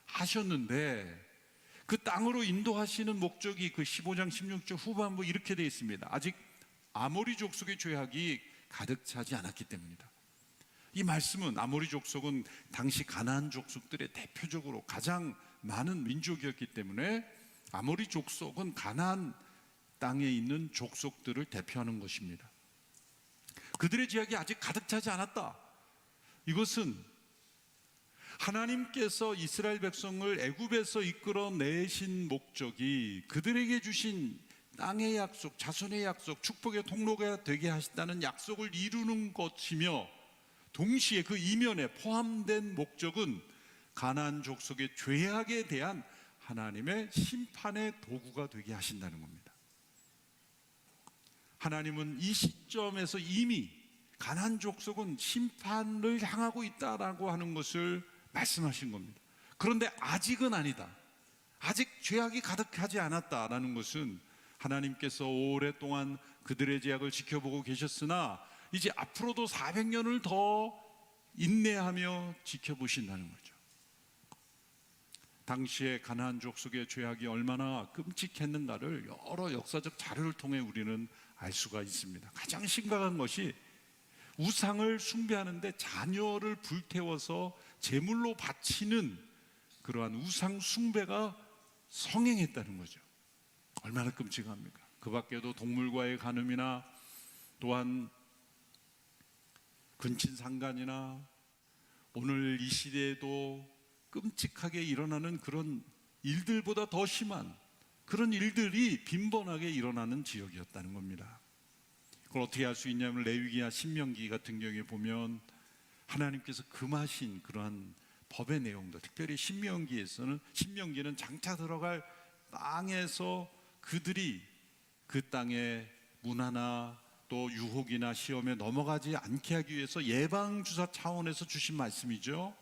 인도하셨는데, 그 땅으로 인도하시는 목적이 그 15장 16절 후반부 이렇게 되어 있습니다. 아직 아모리 족속의 죄악이 가득 차지 않았기 때문이다. 이 말씀은 아모리 족속은 당시 가나안 족속들의 대표적으로 가장 많은 민족이었기 때문에 아모리 족속은 가나안 땅에 있는 족속들을 대표하는 것입니다. 그들의 죄악이 아직 가득 차지 않았다. 이것은 하나님께서 이스라엘 백성을 애굽에서 이끌어내신 목적이 그들에게 주신 땅의 약속, 자손의 약속, 축복의 통로가 되게 하신다는 약속을 이루는 것이며, 동시에 그 이면에 포함된 목적은 가나안 족속의 죄악에 대한 하나님의 심판의 도구가 되게 하신다는 겁니다. 하나님은 이 시점에서 이미 가나안 족속은 심판을 향하고 있다라고 하는 것을 말씀하신 겁니다. 그런데 아직은 아니다. 아직 죄악이 가득하지 않았다라는 것은 하나님께서 오랫동안 그들의 죄악을 지켜보고 계셨으나 이제 앞으로도 400년을 더 인내하며 지켜보신다는 거죠. 당시에 가나안 족속의 죄악이 얼마나 끔찍했는가를 여러 역사적 자료를 통해 우리는 알 수가 있습니다. 가장 심각한 것이 우상을 숭배하는데 자녀를 불태워서 제물로 바치는 그러한 우상 숭배가 성행했다는 거죠. 얼마나 끔찍합니까? 그 밖에도 동물과의 간음이나 또한 근친상간이나 오늘 이 시대에도 끔찍하게 일어나는 그런 일들보다 더 심한 그런 일들이 빈번하게 일어나는 지역이었다는 겁니다. 그걸 어떻게 할 수 있냐면 레위기나 신명기 같은 경우에 보면 하나님께서 금하신 그러한 법의 내용들, 특별히 신명기는 장차 들어갈 땅에서 그들이 그 땅의 문화나 또 유혹이나 시험에 넘어가지 않게 하기 위해서 예방주사 차원에서 주신 말씀이죠.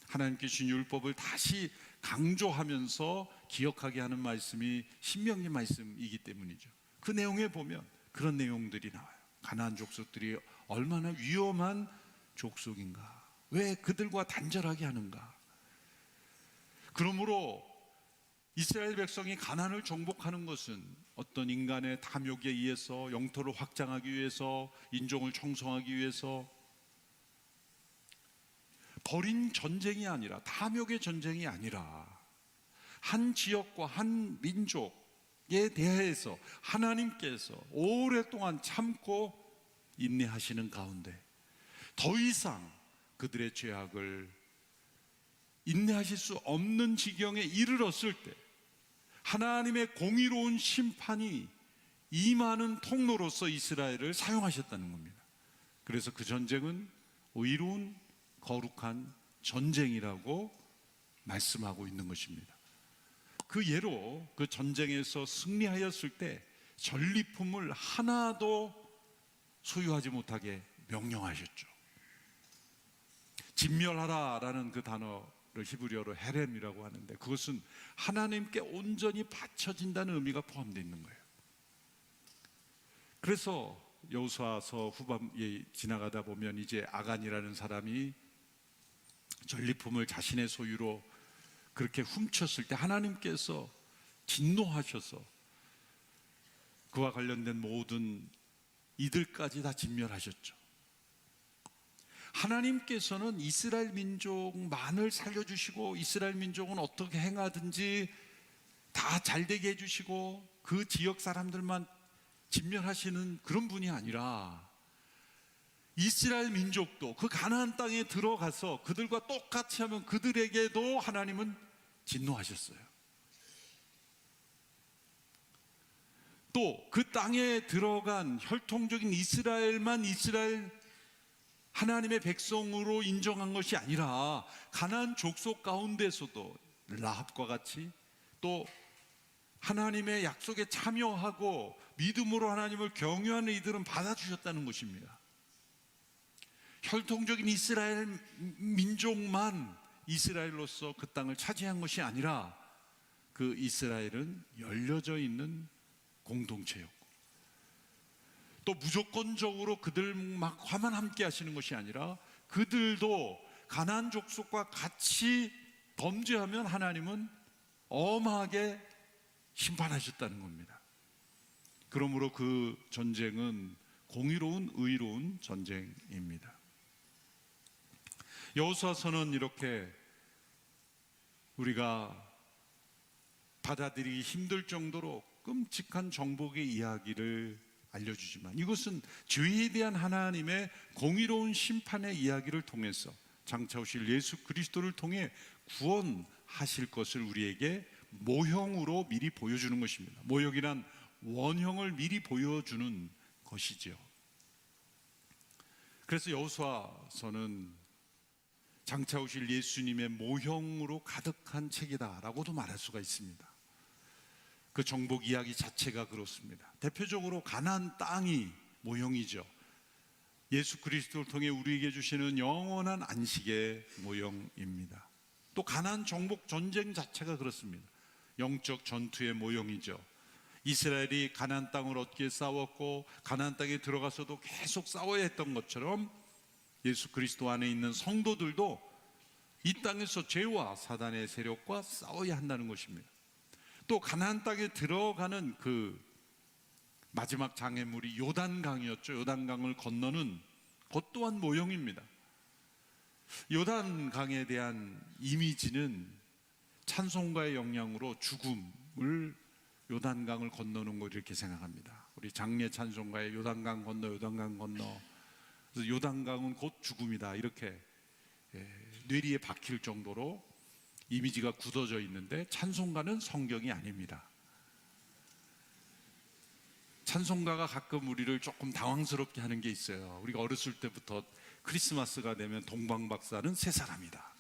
하나님께 주신 율법을 다시 강조하면서 기억하게 하는 말씀이 신명기 말씀이기 때문이죠. 그 내용에 보면 그런 내용들이 나와요. 가나안 족속들이 얼마나 위험한 족속인가, 왜 그들과 단절하게 하는가. 그러므로 이스라엘 백성이 가나안을 정복하는 것은 어떤 인간의 탐욕에 의해서 영토를 확장하기 위해서, 인종을 청성하기 위해서 벌인 전쟁이 아니라, 탐욕의 전쟁이 아니라 한 지역과 한 민족에 대해서 하나님께서 오랫동안 참고 인내하시는 가운데 더 이상 그들의 죄악을 인내하실 수 없는 지경에 이르렀을 때 하나님의 공의로운 심판이 임하는 통로로서 이스라엘을 사용하셨다는 겁니다. 그래서 그 전쟁은 의로운 거룩한 전쟁이라고 말씀하고 있는 것입니다. 그 예로 그 전쟁에서 승리하였을 때 전리품을 하나도 소유하지 못하게 명령하셨죠. 진멸하라라는 그 단어를 히브리어로 헤렘이라고 하는데, 그것은 하나님께 온전히 바쳐진다는 의미가 포함되어 있는 거예요. 그래서 여호수아서 후반에 지나가다 보면 이제 아간이라는 사람이 전리품을 자신의 소유로 그렇게 훔쳤을 때 하나님께서 진노하셔서 그와 관련된 모든 이들까지 다 진멸하셨죠. 하나님께서는 이스라엘 민족만을 살려주시고 이스라엘 민족은 어떻게 행하든지 다 잘되게 해주시고 그 지역 사람들만 진멸하시는 그런 분이 아니라 이스라엘 민족도 그 가나안 땅에 들어가서 그들과 똑같이 하면 그들에게도 하나님은 진노하셨어요. 또 그 땅에 들어간 혈통적인 이스라엘만 이스라엘 하나님의 백성으로 인정한 것이 아니라 가나안 족속 가운데서도 라합과 같이 또 하나님의 약속에 참여하고 믿음으로 하나님을 경유하는 이들은 받아주셨다는 것입니다. 혈통적인 이스라엘 민족만 이스라엘로서 그 땅을 차지한 것이 아니라 그 이스라엘은 열려져 있는 공동체였고 또 무조건적으로 그들만과만 함께 하시는 것이 아니라 그들도 가나안 족속과 같이 범죄하면 하나님은 엄하게 심판하셨다는 겁니다. 그러므로 그 전쟁은 공의로운 의로운 전쟁입니다. 여호수아서는 이렇게 우리가 받아들이기 힘들 정도로 끔찍한 정복의 이야기를 알려주지만 이것은 죄에 대한 하나님의 공의로운 심판의 이야기를 통해서 장차 오실 예수 그리스도를 통해 구원하실 것을 우리에게 모형으로 미리 보여주는 것입니다. 모형이란 원형을 미리 보여주는 것이죠. 그래서 여호수아서는 장차 오실 예수님의 모형으로 가득한 책이다라고도 말할 수가 있습니다. 그 정복 이야기 자체가 그렇습니다. 대표적으로 가나안 땅이 모형이죠. 예수 그리스도를 통해 우리에게 주시는 영원한 안식의 모형입니다. 또 가나안 정복 전쟁 자체가 그렇습니다. 영적 전투의 모형이죠. 이스라엘이 가나안 땅을 얻기 위해 싸웠고 가나안 땅에 들어가서도 계속 싸워야 했던 것처럼 예수 그리스도 안에 있는 성도들도 이 땅에서 죄와 사단의 세력과 싸워야 한다는 것입니다. 또 가나안 땅에 들어가는 그 마지막 장애물이 요단강이었죠. 요단강을 건너는 것 또한 모형입니다. 요단강에 대한 이미지는 찬송가의 영향으로 죽음을 요단강을 건너는 거 이렇게 생각합니다. 우리 장례 찬송가에 요단강 건너 요단강 건너, 그래서 요단강은 곧 죽음이다 이렇게 뇌리에 박힐 정도로 이미지가 굳어져 있는데 찬송가는 성경이 아닙니다. 찬송가가 가끔 우리를 조금 당황스럽게 하는 게 있어요. 우리가 어렸을 때부터 크리스마스가 되면 동방박사는 새 사람이다.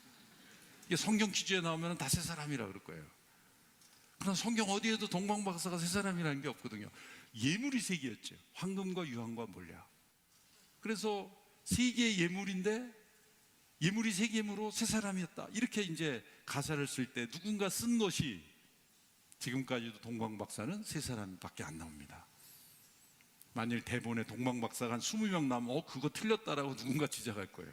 이게 성경 퀴즈에 나오면 다 새 사람이라 그럴 거예요. 그러나 성경 어디에도 동방박사가 새 사람이라는 게 없거든요. 예물이 세 개였죠. 황금과 유황과 몰약. 그래서 세 개의 예물인데 예물이 세 개므로 새 사람이었다. 이렇게 이제 가사를 쓸 때 누군가 쓴 것이 지금까지도 동방박사는 세 사람밖에 안 나옵니다. 만일 대본에 동방박사가 한 20명 나오면 그거 틀렸다라고 누군가 지적할 거예요.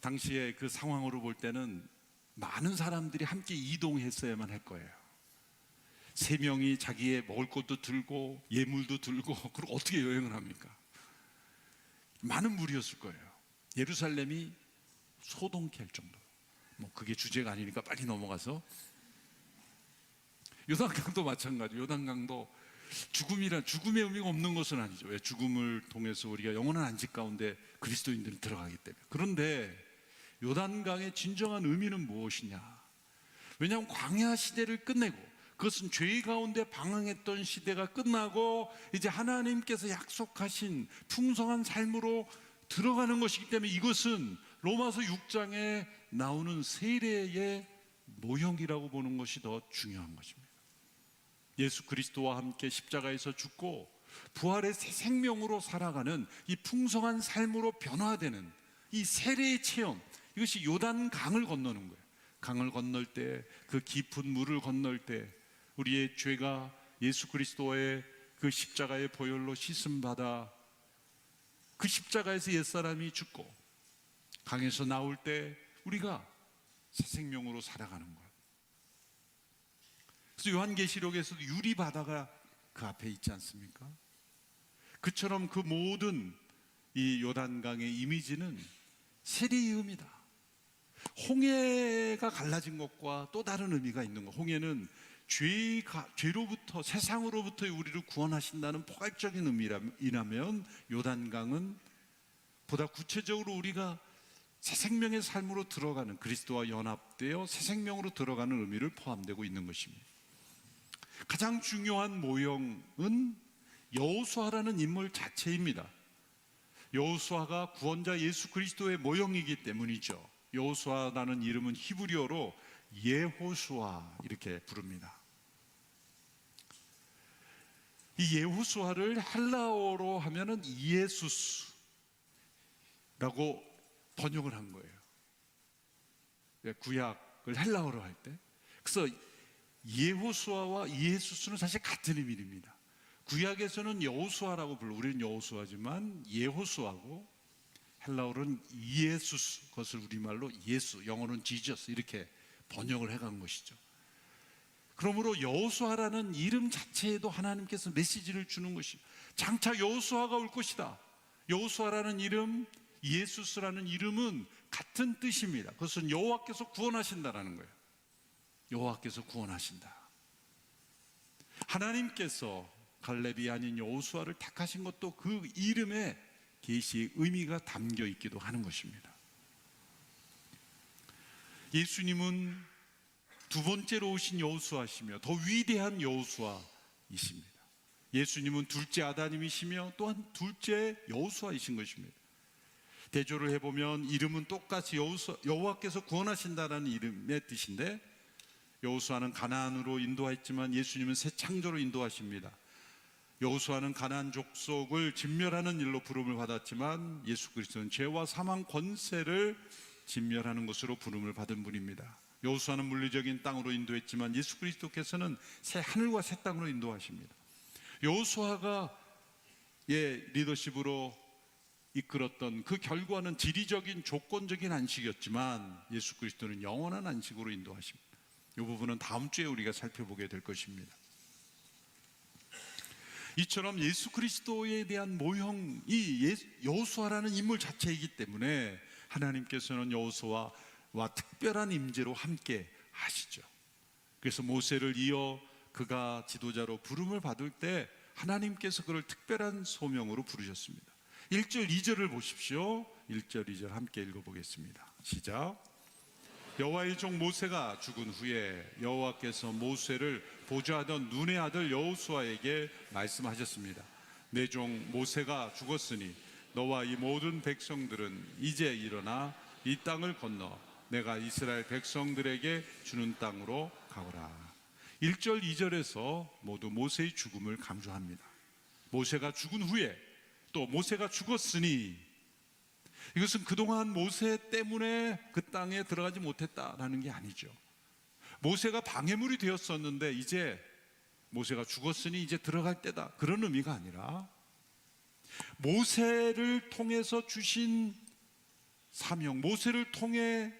당시에 그 상황으로 볼 때는 많은 사람들이 함께 이동했어야만 할 거예요. 세 명이 자기의 먹을 것도 들고 예물도 들고 그리고 어떻게 여행을 합니까? 많은 무리였을 거예요. 예루살렘이 소동케 할 정도. 그게 주제가 아니니까 빨리 넘어가서 요단강도 마찬가지. 요단강도 죽음의 의미가 없는 것은 아니죠. 왜? 죽음을 통해서 우리가 영원한 안식 가운데 그리스도인들은 들어가기 때문에. 그런데 요단강의 진정한 의미는 무엇이냐? 왜냐하면 광야 시대를 끝내고 그것은 죄 가운데 방황했던 시대가 끝나고 이제 하나님께서 약속하신 풍성한 삶으로 들어가는 것이기 때문에 이것은 로마서 6장에 나오는 세례의 모형이라고 보는 것이 더 중요한 것입니다. 예수 그리스도와 함께 십자가에서 죽고 부활의 새 생명으로 살아가는 이 풍성한 삶으로 변화되는 이 세례의 체험, 이것이 요단강을 건너는 거예요. 강을 건널 때, 그 깊은 물을 건널 때 우리의 죄가 예수 그리스도의 그 십자가의 보혈로 씻음받아 그 십자가에서 옛사람이 죽고 강에서 나올 때 우리가 새 생명으로 살아가는 것. 그래서 요한계시록에서도 유리바다가 그 앞에 있지 않습니까? 그처럼 그 모든 이 요단강의 이미지는 세례의 의미다. 홍해가 갈라진 것과 또 다른 의미가 있는 것. 홍해는 죄로부터, 세상으로부터 우리를 구원하신다는 포괄적인 의미라면 요단강은 보다 구체적으로 우리가 새 생명의 삶으로 들어가는, 그리스도와 연합되어 새 생명으로 들어가는 의미를 포함되고 있는 것입니다. 가장 중요한 모형은 여호수아라는 인물 자체입니다. 여호수아가 구원자 예수 그리스도의 모형이기 때문이죠. 여호수아라는 이름은 히브리어로 예호수아 이렇게 부릅니다. 이 예호수아를 헬라어로 하면은 이에수스라고 번역을 한 거예요. 구약을 헬라어로 할 때. 그래서 예호수아와 이에수스는 사실 같은 의미입니다. 구약에서는 여호수아라고 불러, 우리는 여호수아지만 예호수아고, 헬라어로는 이에수스, 그것을 우리말로 예수, 영어로는 지저스 이렇게 번역을 해간 것이죠. 그러므로 여호수아라는 이름 자체에도 하나님께서 메시지를 주는 것이, 장차 여호수아가 올 것이다. 여호수아라는 이름, 예수스라는 이름은 같은 뜻입니다. 그것은 여호와께서 구원하신다라는 거예요. 여호와께서 구원하신다. 하나님께서 갈렙이 아닌 여호수아를 택하신 것도 그 이름에 계시의 의미가 담겨 있기도 하는 것입니다. 예수님은 두 번째로 오신 여호수아시며 더 위대한 여호수아이십니다. 예수님은 둘째 아담이시며 또한 둘째 여호수아이신 것입니다. 대조를 해보면 이름은 똑같이 여호와께서 구원하신다라는 이름의 뜻인데, 여호수아는 가나안으로 인도했지만 예수님은 새 창조로 인도하십니다. 여호수아는 가나안 족속을 진멸하는 일로 부름을 받았지만 예수 그리스도는 죄와 사망 권세를 진멸하는 것으로 부름을 받은 분입니다. 여호수아는 물리적인 땅으로 인도했지만 예수 그리스도께서는 새 하늘과 새 땅으로 인도하십니다. 여호수아가 리더십으로 이끌었던 그 결과는 지리적인 조건적인 안식이었지만 예수 그리스도는 영원한 안식으로 인도하십니다. 이 부분은 다음 주에 우리가 살펴보게 될 것입니다. 이처럼 예수 그리스도에 대한 모형이 여호수아라는 인물 자체이기 때문에 하나님께서는 여호수아와 특별한 임재로 함께 하시죠. 그래서 모세를 이어 그가 지도자로 부름을 받을 때 하나님께서 그를 특별한 소명으로 부르셨습니다. 1절 2절을 보십시오. 1절 2절 함께 읽어보겠습니다. 시작. 여호와의 종 모세가 죽은 후에 여호와께서 모세를 보좌하던 눈의 아들 여호수아에게 말씀하셨습니다. 내 종 모세가 죽었으니 너와 이 모든 백성들은 이제 일어나 이 땅을 건너 내가 이스라엘 백성들에게 주는 땅으로 가거라. 1절 2절에서 모두 모세의 죽음을 강조합니다. 모세가 죽은 후에 또 모세가 죽었으니, 이것은 그동안 모세 때문에 그 땅에 들어가지 못했다라는 게 아니죠. 모세가 방해물이 되었었는데 이제 모세가 죽었으니 이제 들어갈 때다, 그런 의미가 아니라 모세를 통해서 주신 사명, 모세를 통해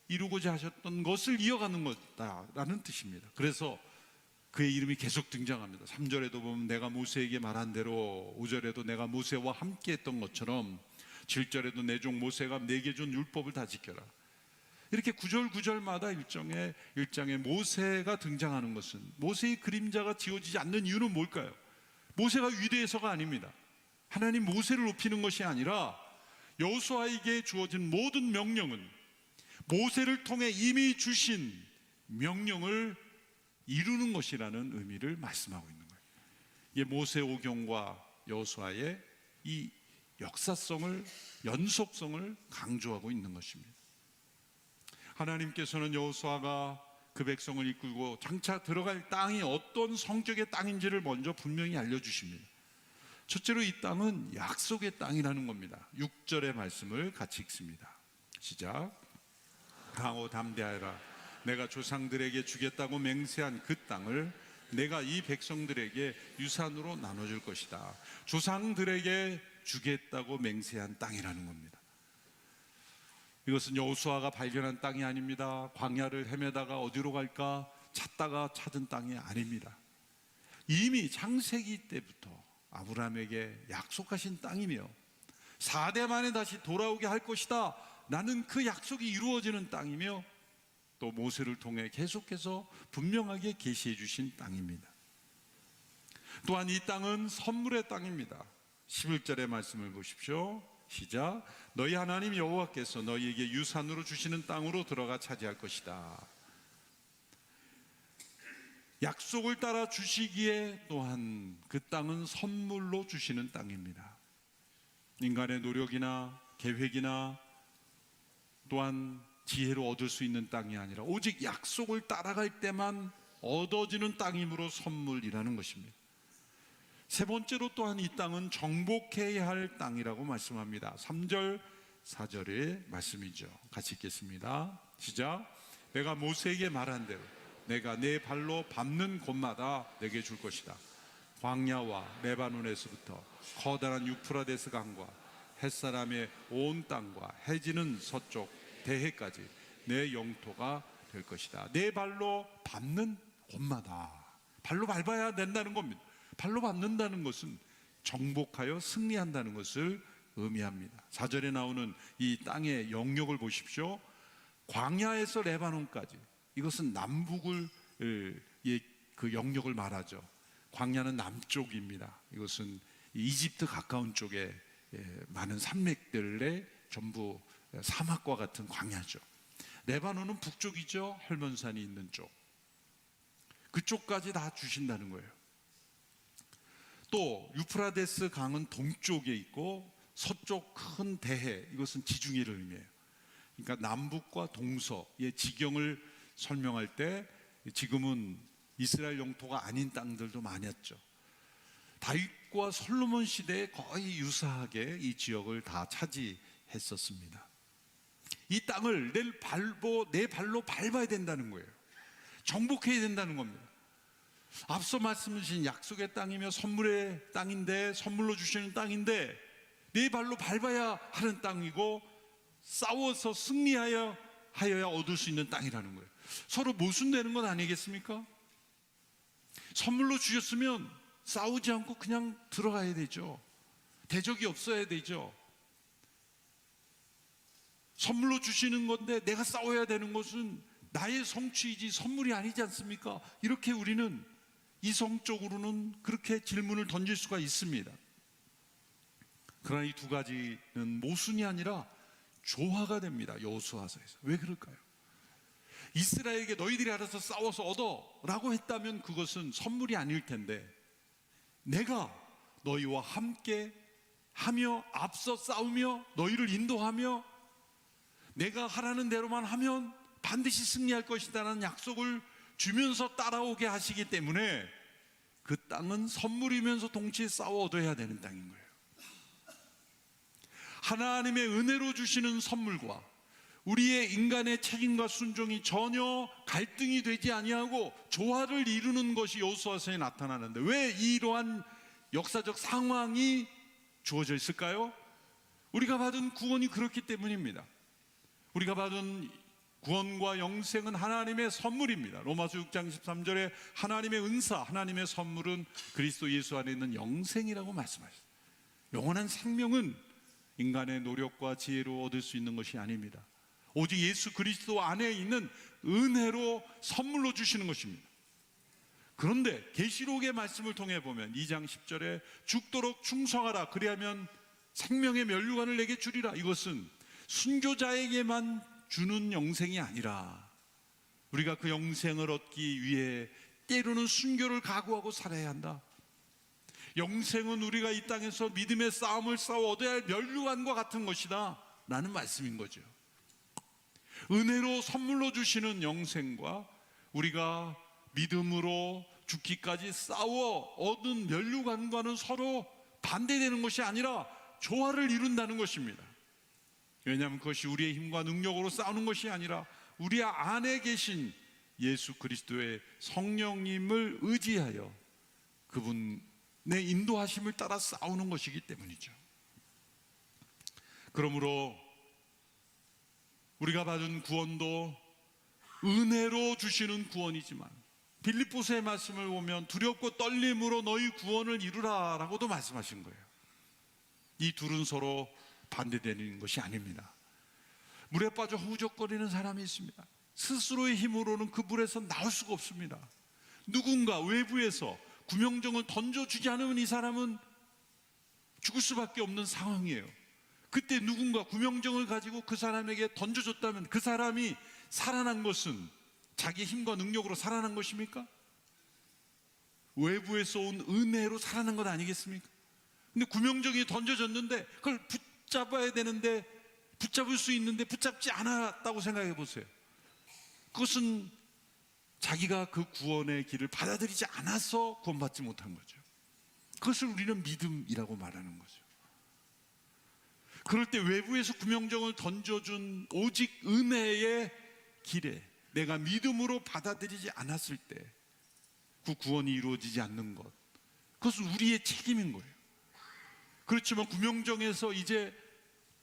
이루고자 하셨던 것을 이어가는 것다라는 뜻입니다. 그래서 그의 이름이 계속 등장합니다. 3절에도 보면 내가 모세에게 말한 대로, 5절에도 내가 모세와 함께 했던 것처럼, 7절에도 내 종 모세가 내게 준 율법을 다 지켜라. 이렇게 구절 구절마다 일장에 모세가 등장하는 것은, 모세의 그림자가 지워지지 않는 이유는 뭘까요? 모세가 위대해서가 아닙니다. 하나님 모세를 높이는 것이 아니라 여호수아에게 주어진 모든 명령은 모세를 통해 이미 주신 명령을 이루는 것이라는 의미를 말씀하고 있는 거예요. 이게 모세오경과 여호수아의 이 역사성을, 연속성을 강조하고 있는 것입니다. 하나님께서는 여호수아가 그 백성을 이끌고 장차 들어갈 땅이 어떤 성격의 땅인지를 먼저 분명히 알려주십니다. 첫째로 이 땅은 약속의 땅이라는 겁니다. 6절의 말씀을 같이 읽습니다. 시작. 강호 담대하여라. 내가 조상들에게 주겠다고 맹세한 그 땅을 내가 이 백성들에게 유산으로 나눠줄 것이다. 조상들에게 주겠다고 맹세한 땅이라는 겁니다. 이것은 여호수아가 발견한 땅이 아닙니다. 광야를 헤매다가 어디로 갈까 찾다가 찾은 땅이 아닙니다. 이미 창세기 때부터 아브라함에게 약속하신 땅이며 4대 만에 다시 돌아오게 할 것이다 라는 그 약속이 이루어지는 땅이며, 또 모세를 통해 계속해서 분명하게 계시해 주신 땅입니다. 또한 이 땅은 선물의 땅입니다. 11절의 말씀을 보십시오. 시작. 너희 하나님 여호와께서 너희에게 유산으로 주시는 땅으로 들어가 차지할 것이다. 약속을 따라 주시기에 또한 그 땅은 선물로 주시는 땅입니다. 인간의 노력이나 계획이나 또한 지혜로 얻을 수 있는 땅이 아니라 오직 약속을 따라갈 때만 얻어지는 땅이므로 선물이라는 것입니다. 세 번째로 또한 이 땅은 정복해야 할 땅이라고 말씀합니다. 3절 4절의 말씀이죠. 같이 읽겠습니다. 시작. 내가 모세에게 말한 대로 내가 내 발로 밟는 곳마다 내게 줄 것이다. 광야와 레바논에서부터 커다란 유프라데스 강과 햇사람의 온 땅과 해지는 서쪽 대해까지 내 영토가 될 것이다. 내 발로 밟는 곳마다, 발로 밟아야 된다는 겁니다. 발로 밟는다는 것은 정복하여 승리한다는 것을 의미합니다. 4절에 나오는 이 땅의 영역을 보십시오. 광야에서 레바논까지, 이것은 남북을 그 영역을 말하죠. 광야는 남쪽입니다. 이것은 이집트 가까운 쪽에 많은 산맥들의 전부 사막과 같은 광야죠. 레바논은 북쪽이죠. 헐몬산이 있는 쪽. 그쪽까지 다 주신다는 거예요. 또 유프라데스 강은 동쪽에 있고 서쪽 큰 대해, 이것은 지중해를 의미해요. 그러니까 남북과 동서의 지경을 설명할 때 지금은 이스라엘 영토가 아닌 땅들도 많았죠. 다윗과 솔로몬 시대에 거의 유사하게 이 지역을 다 차지했었습니다. 이 땅을 내 발로 밟아야 된다는 거예요. 정복해야 된다는 겁니다. 앞서 말씀하신 약속의 땅이며 선물의 땅인데, 선물로 주시는 땅인데 내 발로 밟아야 하는 땅이고 싸워서 승리하여야 얻을 수 있는 땅이라는 거예요. 서로 모순되는 건 아니겠습니까? 선물로 주셨으면 싸우지 않고 그냥 들어가야 되죠. 대적이 없어야 되죠. 선물로 주시는 건데 내가 싸워야 되는 것은 나의 성취이지 선물이 아니지 않습니까? 이렇게 우리는 이성적으로는 그렇게 질문을 던질 수가 있습니다. 그러나 이 두 가지는 모순이 아니라 조화가 됩니다. 여호수아서에서. 왜 그럴까요? 이스라엘에게 너희들이 알아서 싸워서 얻어라고 했다면 그것은 선물이 아닐 텐데, 내가 너희와 함께 하며 앞서 싸우며 너희를 인도하며 내가 하라는 대로만 하면 반드시 승리할 것이다라는 약속을 주면서 따라오게 하시기 때문에 그 땅은 선물이면서 동시에 싸워 얻어야 되는 땅인 거예요. 하나님의 은혜로 주시는 선물과 우리의 인간의 책임과 순종이 전혀 갈등이 되지 아니하고 조화를 이루는 것이 여호수아서에 나타나는데, 왜 이러한 역사적 상황이 주어져 있을까요? 우리가 받은 구원이 그렇기 때문입니다. 우리가 받은 구원과 영생은 하나님의 선물입니다. 로마서 6장 13절에 하나님의 은사, 하나님의 선물은 그리스도 예수 안에 있는 영생이라고 말씀하셨습니다. 영원한 생명은 인간의 노력과 지혜로 얻을 수 있는 것이 아닙니다. 오직 예수 그리스도 안에 있는 은혜로 선물로 주시는 것입니다. 그런데 계시록의 말씀을 통해 보면 2장 10절에 죽도록 충성하라, 그리하면 생명의 면류관을 내게 주리라. 이것은 순교자에게만 주는 영생이 아니라 우리가 그 영생을 얻기 위해 때로는 순교를 각오하고 살아야 한다. 영생은 우리가 이 땅에서 믿음의 싸움을 싸워 얻어야 할 면류관과 같은 것이다 라는 말씀인 거죠. 은혜로 선물로 주시는 영생과 우리가 믿음으로 죽기까지 싸워 얻은 면류관과는 서로 반대되는 것이 아니라 조화를 이룬다는 것입니다. 왜냐하면 그것이 우리의 힘과 능력으로 싸우는 것이 아니라 우리 안에 계신 예수 그리스도의 성령님을 의지하여 그분의 인도하심을 따라 싸우는 것이기 때문이죠. 그러므로 우리가 받은 구원도 은혜로 주시는 구원이지만 빌립보서의 말씀을 보면 두렵고 떨림으로 너희 구원을 이루라 라고도 말씀하신 거예요. 이 둘은 서로 반대되는 것이 아닙니다. 물에 빠져 허우적거리는 사람이 있습니다. 스스로의 힘으로는 그 물에서 나올 수가 없습니다. 누군가 외부에서 구명정을 던져주지 않으면 이 사람은 죽을 수밖에 없는 상황이에요. 그때 누군가 구명정을 가지고 그 사람에게 던져줬다면 그 사람이 살아난 것은 자기 힘과 능력으로 살아난 것입니까? 외부에서 온 은혜로 살아난 것 아니겠습니까? 근데 구명정이 던져졌는데 그걸 붙잡아야 되는데 붙잡을 수 있는데 붙잡지 않았다고 생각해 보세요. 그것은 자기가 그 구원의 길을 받아들이지 않아서 구원받지 못한 거죠. 그것을 우리는 믿음이라고 말하는 거죠. 그럴 때 외부에서 구명정을 던져준 오직 은혜의 길에 내가 믿음으로 받아들이지 않았을 때 그 구원이 이루어지지 않는 것, 그것은 우리의 책임인 거예요. 그렇지만 구명정에서 이제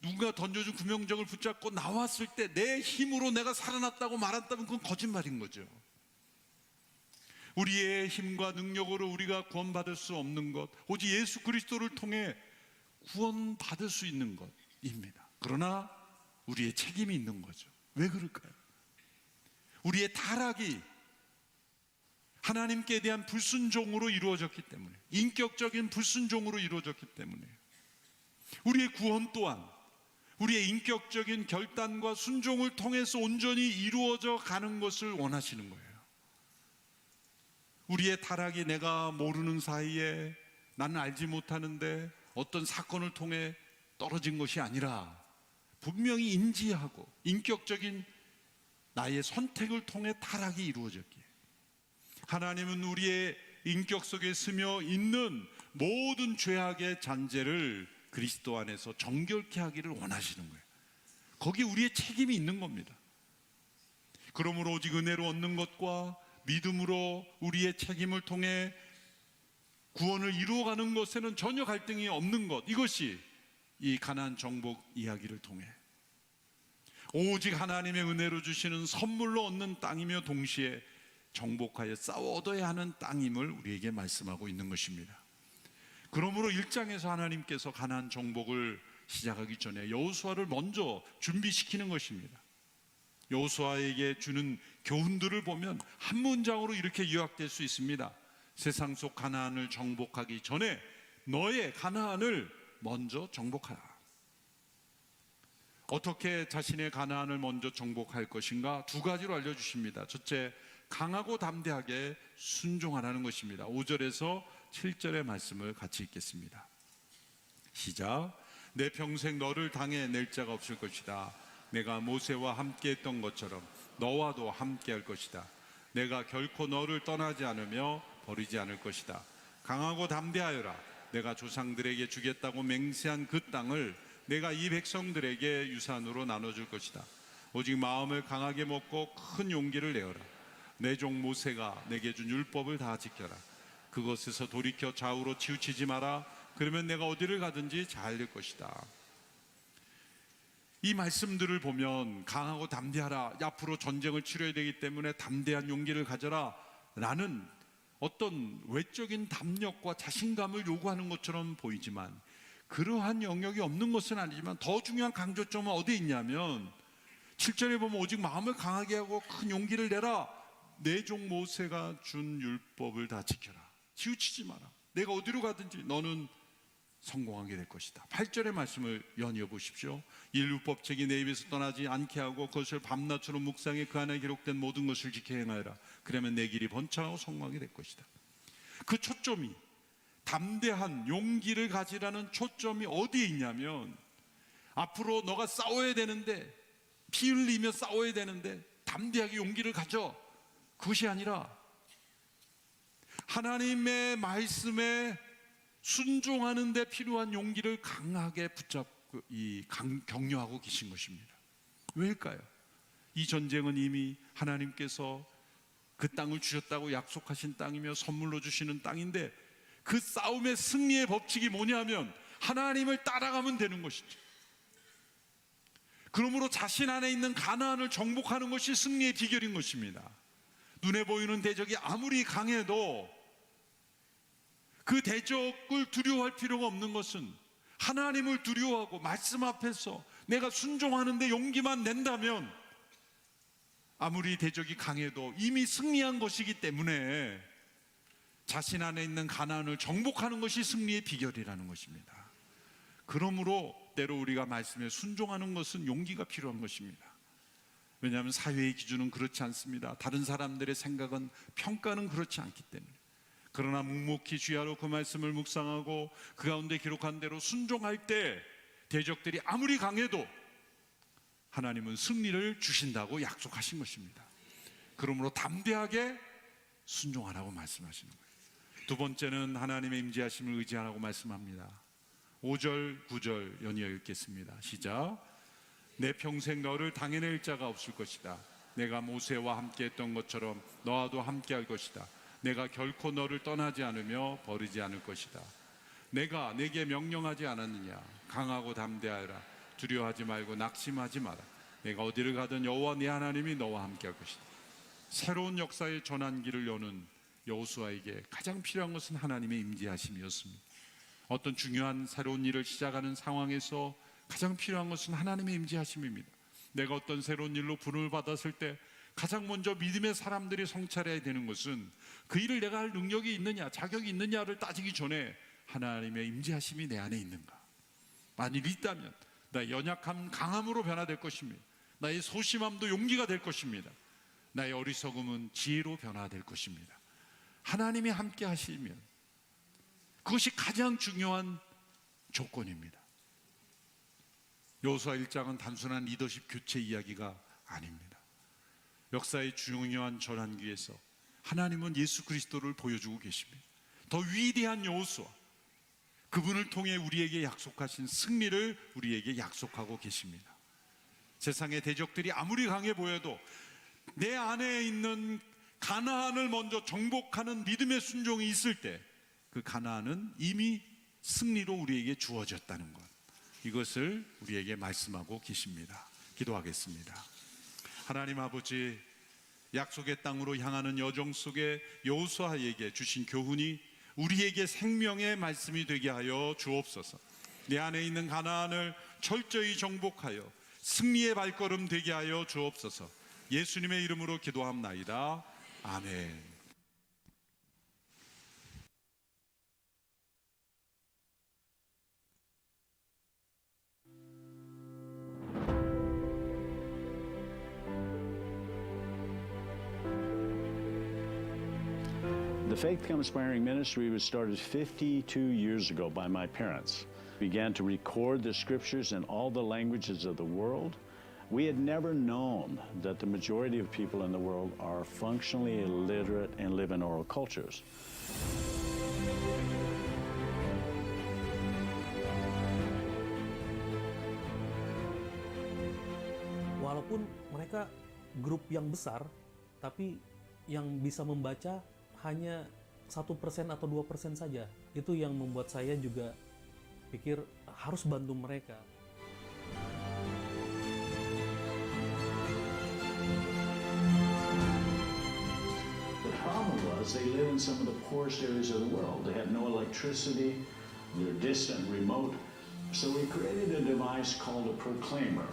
누군가 던져준 구명정을 붙잡고 나왔을 때 내 힘으로 내가 살아났다고 말한다면 그건 거짓말인 거죠. 우리의 힘과 능력으로 우리가 구원받을 수 없는 것, 오직 예수 그리스도를 통해 구원받을 수 있는 것입니다. 그러나 우리의 책임이 있는 거죠. 왜 그럴까요? 우리의 타락이 하나님께 대한 불순종으로 이루어졌기 때문에, 인격적인 불순종으로 이루어졌기 때문에 우리의 구원 또한 우리의 인격적인 결단과 순종을 통해서 온전히 이루어져 가는 것을 원하시는 거예요. 우리의 타락이 내가 모르는 사이에 나는 알지 못하는데 어떤 사건을 통해 떨어진 것이 아니라 분명히 인지하고 인격적인 나의 선택을 통해 타락이 이루어졌기에 하나님은 우리의 인격 속에 스며 있는 모든 죄악의 잔재를 그리스도 안에서 정결케 하기를 원하시는 거예요. 거기에 우리의 책임이 있는 겁니다. 그러므로 오직 은혜로 얻는 것과 믿음으로 우리의 책임을 통해 구원을 이루어가는 것에는 전혀 갈등이 없는 것, 이것이 이 가나안 정복 이야기를 통해 오직 하나님의 은혜로 주시는 선물로 얻는 땅이며 동시에 정복하여 싸워 얻어야 하는 땅임을 우리에게 말씀하고 있는 것입니다. 그러므로 1장에서 하나님께서 가나안 정복을 시작하기 전에 여호수아를 먼저 준비시키는 것입니다. 여호수아에게 주는 교훈들을 보면 한 문장으로 이렇게 요약될 수 있습니다. 세상 속 가나안을 정복하기 전에 너의 가나안을 먼저 정복하라. 어떻게 자신의 가나안을 먼저 정복할 것인가? 두 가지로 알려주십니다. 첫째, 강하고 담대하게 순종하라는 것입니다. 5절에서 7절의 말씀을 같이 읽겠습니다. 시작. 내 평생 너를 당해 낼 자가 없을 것이다. 내가 모세와 함께 했던 것처럼 너와도 함께 할 것이다. 내가 결코 너를 떠나지 않으며 버리지 않을 것이다. 강하고 담대하여라. 내가 조상들에게 주겠다고 맹세한 그 땅을 내가 이 백성들에게 유산으로 나눠줄 것이다. 오직 마음을 강하게 먹고 큰 용기를 내어라. 내 종 모세가 내게 준 율법을 다 지켜라. 그것에서 돌이켜 좌우로 치우치지 마라. 그러면 내가 어디를 가든지 잘 될 것이다. 이 말씀들을 보면 강하고 담대하라, 앞으로 전쟁을 치러야 되기 때문에 담대한 용기를 가져라 라는 어떤 외적인 담력과 자신감을 요구하는 것처럼 보이지만 그러한 영역이 없는 것은 아니지만 더 중요한 강조점은 어디에 있냐면 7절에 보면 오직 마음을 강하게 하고 큰 용기를 내라. 내 종 모세가 준 율법을 다 지켜라. 치우치지 마라. 내가 어디로 가든지 너는 성공하게 될 것이다. 8절의 말씀을 연이어 보십시오. 이 율법책이 내 입에서 떠나지 않게 하고 그것을 밤낮으로 묵상해 그 안에 기록된 모든 것을 지켜 행하여라. 그러면 내 길이 번창하고 성공하게 될 것이다. 그 초점이 담대한 용기를 가지라는 초점이 어디에 있냐면 앞으로 너가 싸워야 되는데 피 흘리며 싸워야 되는데 담대하게 용기를 가져. 그것이 아니라 하나님의 말씀에 순종하는 데 필요한 용기를 강하게 붙잡고 격려하고 계신 것입니다. 왜일까요? 이 전쟁은 이미 하나님께서 그 땅을 주셨다고 약속하신 땅이며 선물로 주시는 땅인데 그 싸움의 승리의 법칙이 뭐냐면 하나님을 따라가면 되는 것이죠. 그러므로 자신 안에 있는 가나안을 정복하는 것이 승리의 비결인 것입니다. 눈에 보이는 대적이 아무리 강해도 그 대적을 두려워할 필요가 없는 것은 하나님을 두려워하고 말씀 앞에서 내가 순종하는데 용기만 낸다면 아무리 대적이 강해도 이미 승리한 것이기 때문에 자신 안에 있는 가난을 정복하는 것이 승리의 비결이라는 것입니다. 그러므로 때로 우리가 말씀에 순종하는 것은 용기가 필요한 것입니다. 왜냐하면 사회의 기준은 그렇지 않습니다. 다른 사람들의 생각은, 평가는 그렇지 않기 때문에. 그러나 묵묵히 주야로 그 말씀을 묵상하고 그 가운데 기록한 대로 순종할 때 대적들이 아무리 강해도 하나님은 승리를 주신다고 약속하신 것입니다. 그러므로 담대하게 순종하라고 말씀하시는 거예요. 두 번째는 하나님의 임재하심을 의지하라고 말씀합니다. 5절, 9절 연이어 읽겠습니다. 시작. 내 평생 너를 당해낼 자가 없을 것이다. 내가 모세와 함께 했던 것처럼 너와도 함께 할 것이다. 내가 결코 너를 떠나지 않으며 버리지 않을 것이다. 내가 내게 명령하지 않았느냐. 강하고 담대하라. 두려워하지 말고 낙심하지 마라. 내가 어디를 가든 여호와 네 하나님이 너와 함께 할 것이다. 새로운 역사의 전환기를 여는 여호수아에게 가장 필요한 것은 하나님의 임재하심이었습니다. 어떤 중요한 새로운 일을 시작하는 상황에서 가장 필요한 것은 하나님의 임재하심입니다. 내가 어떤 새로운 일로 부름을 받았을 때 가장 먼저 믿음의 사람들이 성찰해야 되는 것은 그 일을 내가 할 능력이 있느냐, 자격이 있느냐를 따지기 전에 하나님의 임재하심이 내 안에 있는가. 만일 있다면 나의 연약함 강함으로 변화될 것입니다. 나의 소심함도 용기가 될 것입니다. 나의 어리석음은 지혜로 변화될 것입니다. 하나님이 함께 하시면 그것이 가장 중요한 조건입니다. 여호수아 1장은 단순한 리더십 교체 이야기가 아닙니다. 역사의 중요한 전환기에서 하나님은 예수 그리스도를 보여주고 계십니다. 더 위대한 여호수아, 그분을 통해 우리에게 약속하신 승리를 우리에게 약속하고 계십니다. 세상의 대적들이 아무리 강해 보여도 내 안에 있는 가나안을 먼저 정복하는 믿음의 순종이 있을 때 그 가나안은 이미 승리로 우리에게 주어졌다는 것, 이것을 우리에게 말씀하고 계십니다. 기도하겠습니다. 하나님 아버지, 약속의 땅으로 향하는 여정 속에 여호수아에게 주신 교훈이 우리에게 생명의 말씀이 되게 하여 주옵소서. 내 안에 있는 가나안을 철저히 정복하여 승리의 발걸음 되게 하여 주옵소서. 예수님의 이름으로 기도합나이다. 아멘. The Faith Come Aspiring Ministry was started 52 years ago by my parents. Began to record the scriptures in all the languages of the world. We had never known that the majority of people in the world are functionally illiterate and live in oral cultures. Walaupun mereka grup yang besar, tapi yang bisa membaca hanya 1% atau 2% saja. Itu yang membuat saya juga pikir harus bantu mereka. The problem was they live in some of the poorest areas of the world. They have no electricity, they're distant, remote. So we created a device called a proclaimer.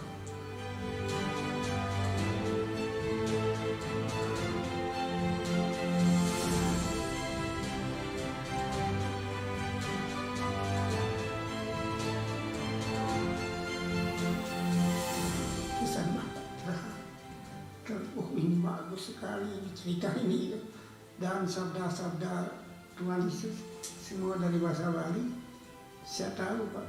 Ini bagus sekali cerita ini dan sabda-sabda Tuhan Yesus semua dari bahasa Bali. Saya tahu Pak.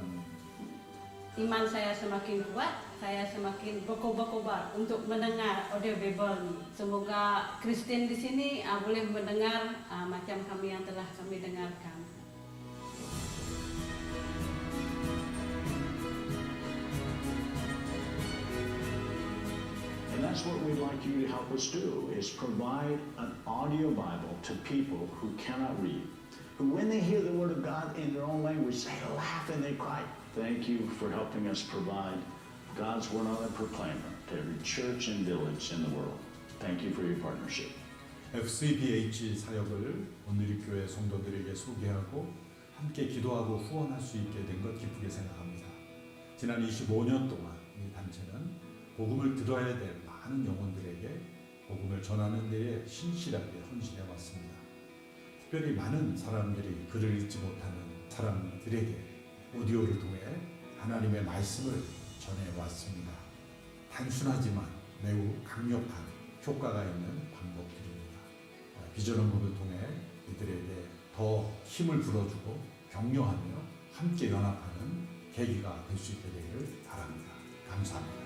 Iman saya semakin kuat, saya semakin berkobar-kobar untuk mendengar audio Bible ini. Semoga Kristen di sini boleh mendengar macam kami yang telah kami dengarkan. And that's what we'd like you to help us do, is provide an audio Bible to people who cannot read, who when they hear the Word of God in their own language, they laugh and they cry. Thank you for helping us provide God's Word on a proclaimer to every church and village in the world. Thank you for your partnership. FCBH 사역을 온누리교회 성도들에게 소개하고 함께 기도하고 후원할 수 있게 된 것 기쁘게 생각합니다. 지난 25년 동안 이 단체는 복음을 들어야 될 많은 영혼들에게 복음을 전하는 데에 신실하게 헌신해 왔습니다. 특별히 많은 사람들이 글을 읽지 못하는 사람들에게 오디오를 통해 하나님의 말씀을 전해왔습니다. 단순하지만 매우 강력한 효과가 있는 방법들입니다. 비전언급을 통해 이들에게 더 힘을 불어주고 격려하며 함께 연합하는 계기가 될 수 있게 되기를 바랍니다. 감사합니다.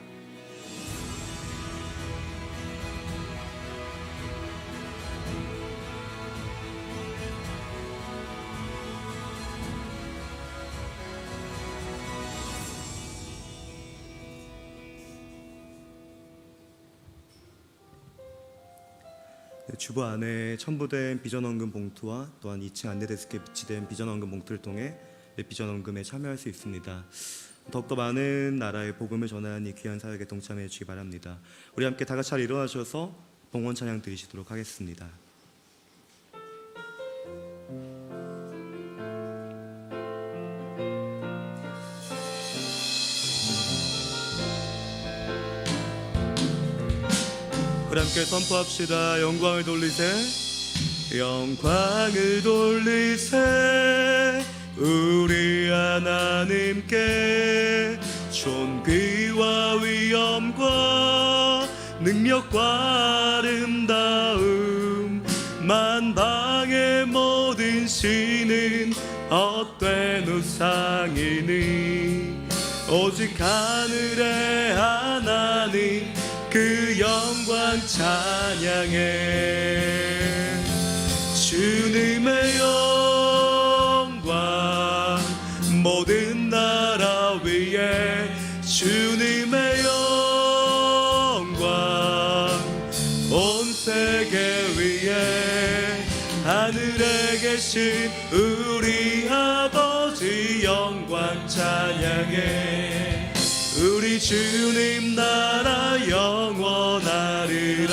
주보 안에 첨부된 비전원금 봉투와 또한 2층 안내데스크에 비치된 비전원금 봉투를 통해 비전원금에 참여할 수 있습니다. 더욱더 많은 나라의 복음을 전하는 이 귀한 사역에 동참해 주시기 바랍니다. 우리 함께 다 같이 잘 일어나셔서 봉헌 찬양 드리시도록 하겠습니다. 우리 함께 선포합시다. 영광을 돌리세, 영광을 돌리세, 우리 하나님께 존귀와 위엄과 능력과 아름다움, 만방의 모든 신은 헛된 우상이니 오직 하늘의 하나님 그 영광 찬양해. 주님의 영광 모든 나라 위에, 주님의 영광 온 세계 위에, 하늘에 계신 우리 아버지 영광 찬양해. 우리 주님 나라 영원하리라.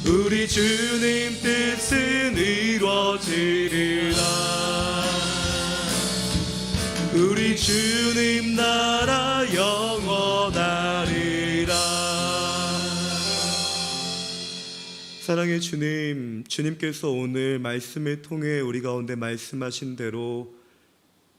우리 주님 뜻은 이루어지리라. 우리 주님 나라 영원하리라. 사랑의 주님, 주님께서 오늘 말씀을 통해 우리 가운데 말씀하신 대로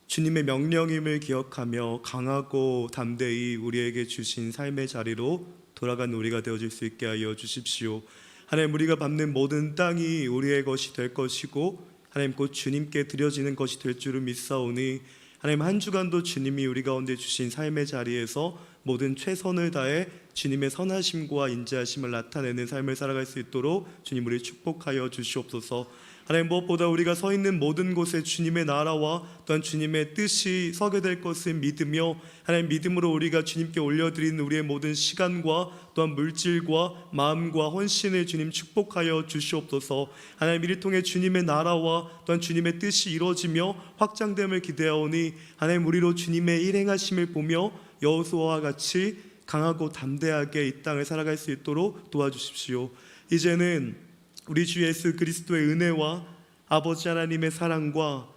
주님의 명령임을 기억하며 강하고 담대히 우리에게 주신 삶의 자리로 돌아간 우리가 되어질 수 있게 하여 주십시오. 하나님, 우리가 밟는 모든 땅이 우리의 것이 될 것이고 하나님 곧 주님께 드려지는 것이 될 줄을 믿사오니 하나님, 한 주간도 주님이 우리 가운데 주신 삶의 자리에서 모든 최선을 다해 주님의 선하심과 인자하심을 나타내는 삶을 살아갈 수 있도록 주님 우리를 축복하여 주시옵소서. 하나님, 무엇보다 우리가 서 있는 모든 곳에 주님의 나라와 또한 주님의 뜻이 서게 될 것을 믿으며 하나님, 믿음으로 우리가 주님께 올려드리는 우리의 모든 시간과 또한 물질과 마음과 헌신을 주님 축복하여 주시옵소서. 하나님, 이를 통해 주님의 나라와 또한 주님의 뜻이 이루어지며 확장됨을 기대하오니 하나님, 우리로 주님의 일행하심을 보며 여호수아와 같이 강하고 담대하게 이 땅을 살아갈 수 있도록 도와주십시오. 이제는 우리 주 예수 그리스도의 은혜와 아버지 하나님의 사랑과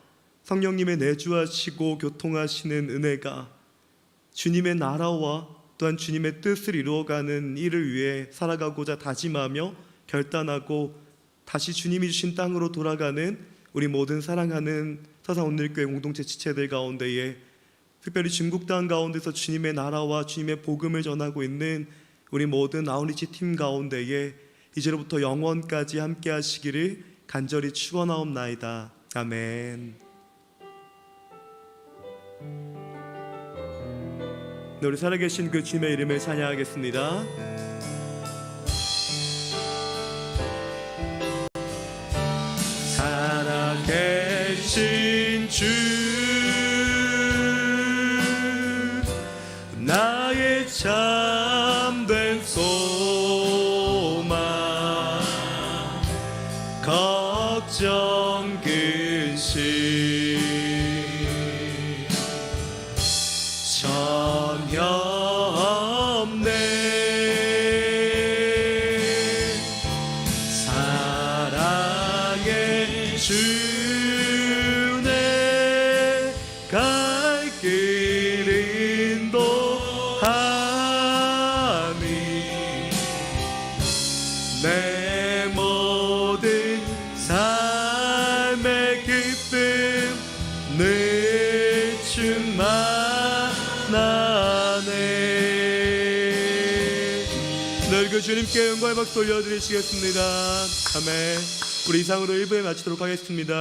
성령님의 내주하시고 교통하시는 은혜가 주님의 나라와 또한 주님의 뜻을 이루어가는 일을 위해 살아가고자 다짐하며 결단하고 다시 주님이 주신 땅으로 돌아가는 우리 모든 사랑하는 서사온누리교회 공동체 지체들 가운데에, 특별히 중국 땅 가운데서 주님의 나라와 주님의 복음을 전하고 있는 우리 모든 아웃리치 팀 가운데에 이제로부터 영원까지 함께 하시기를 간절히 축원하옵나이다. 아멘. 우리 살아계신 그 주님의 이름을 찬양하겠습니다. 살아계신 주, 나의 참된 소망, 걱정 근심 전혀 없네. 내 주 만나네. 늘 그 주님께 영광의 박수 올려드리시겠습니다. 아멘. 우리 이상으로 1부에 마치도록 하겠습니다.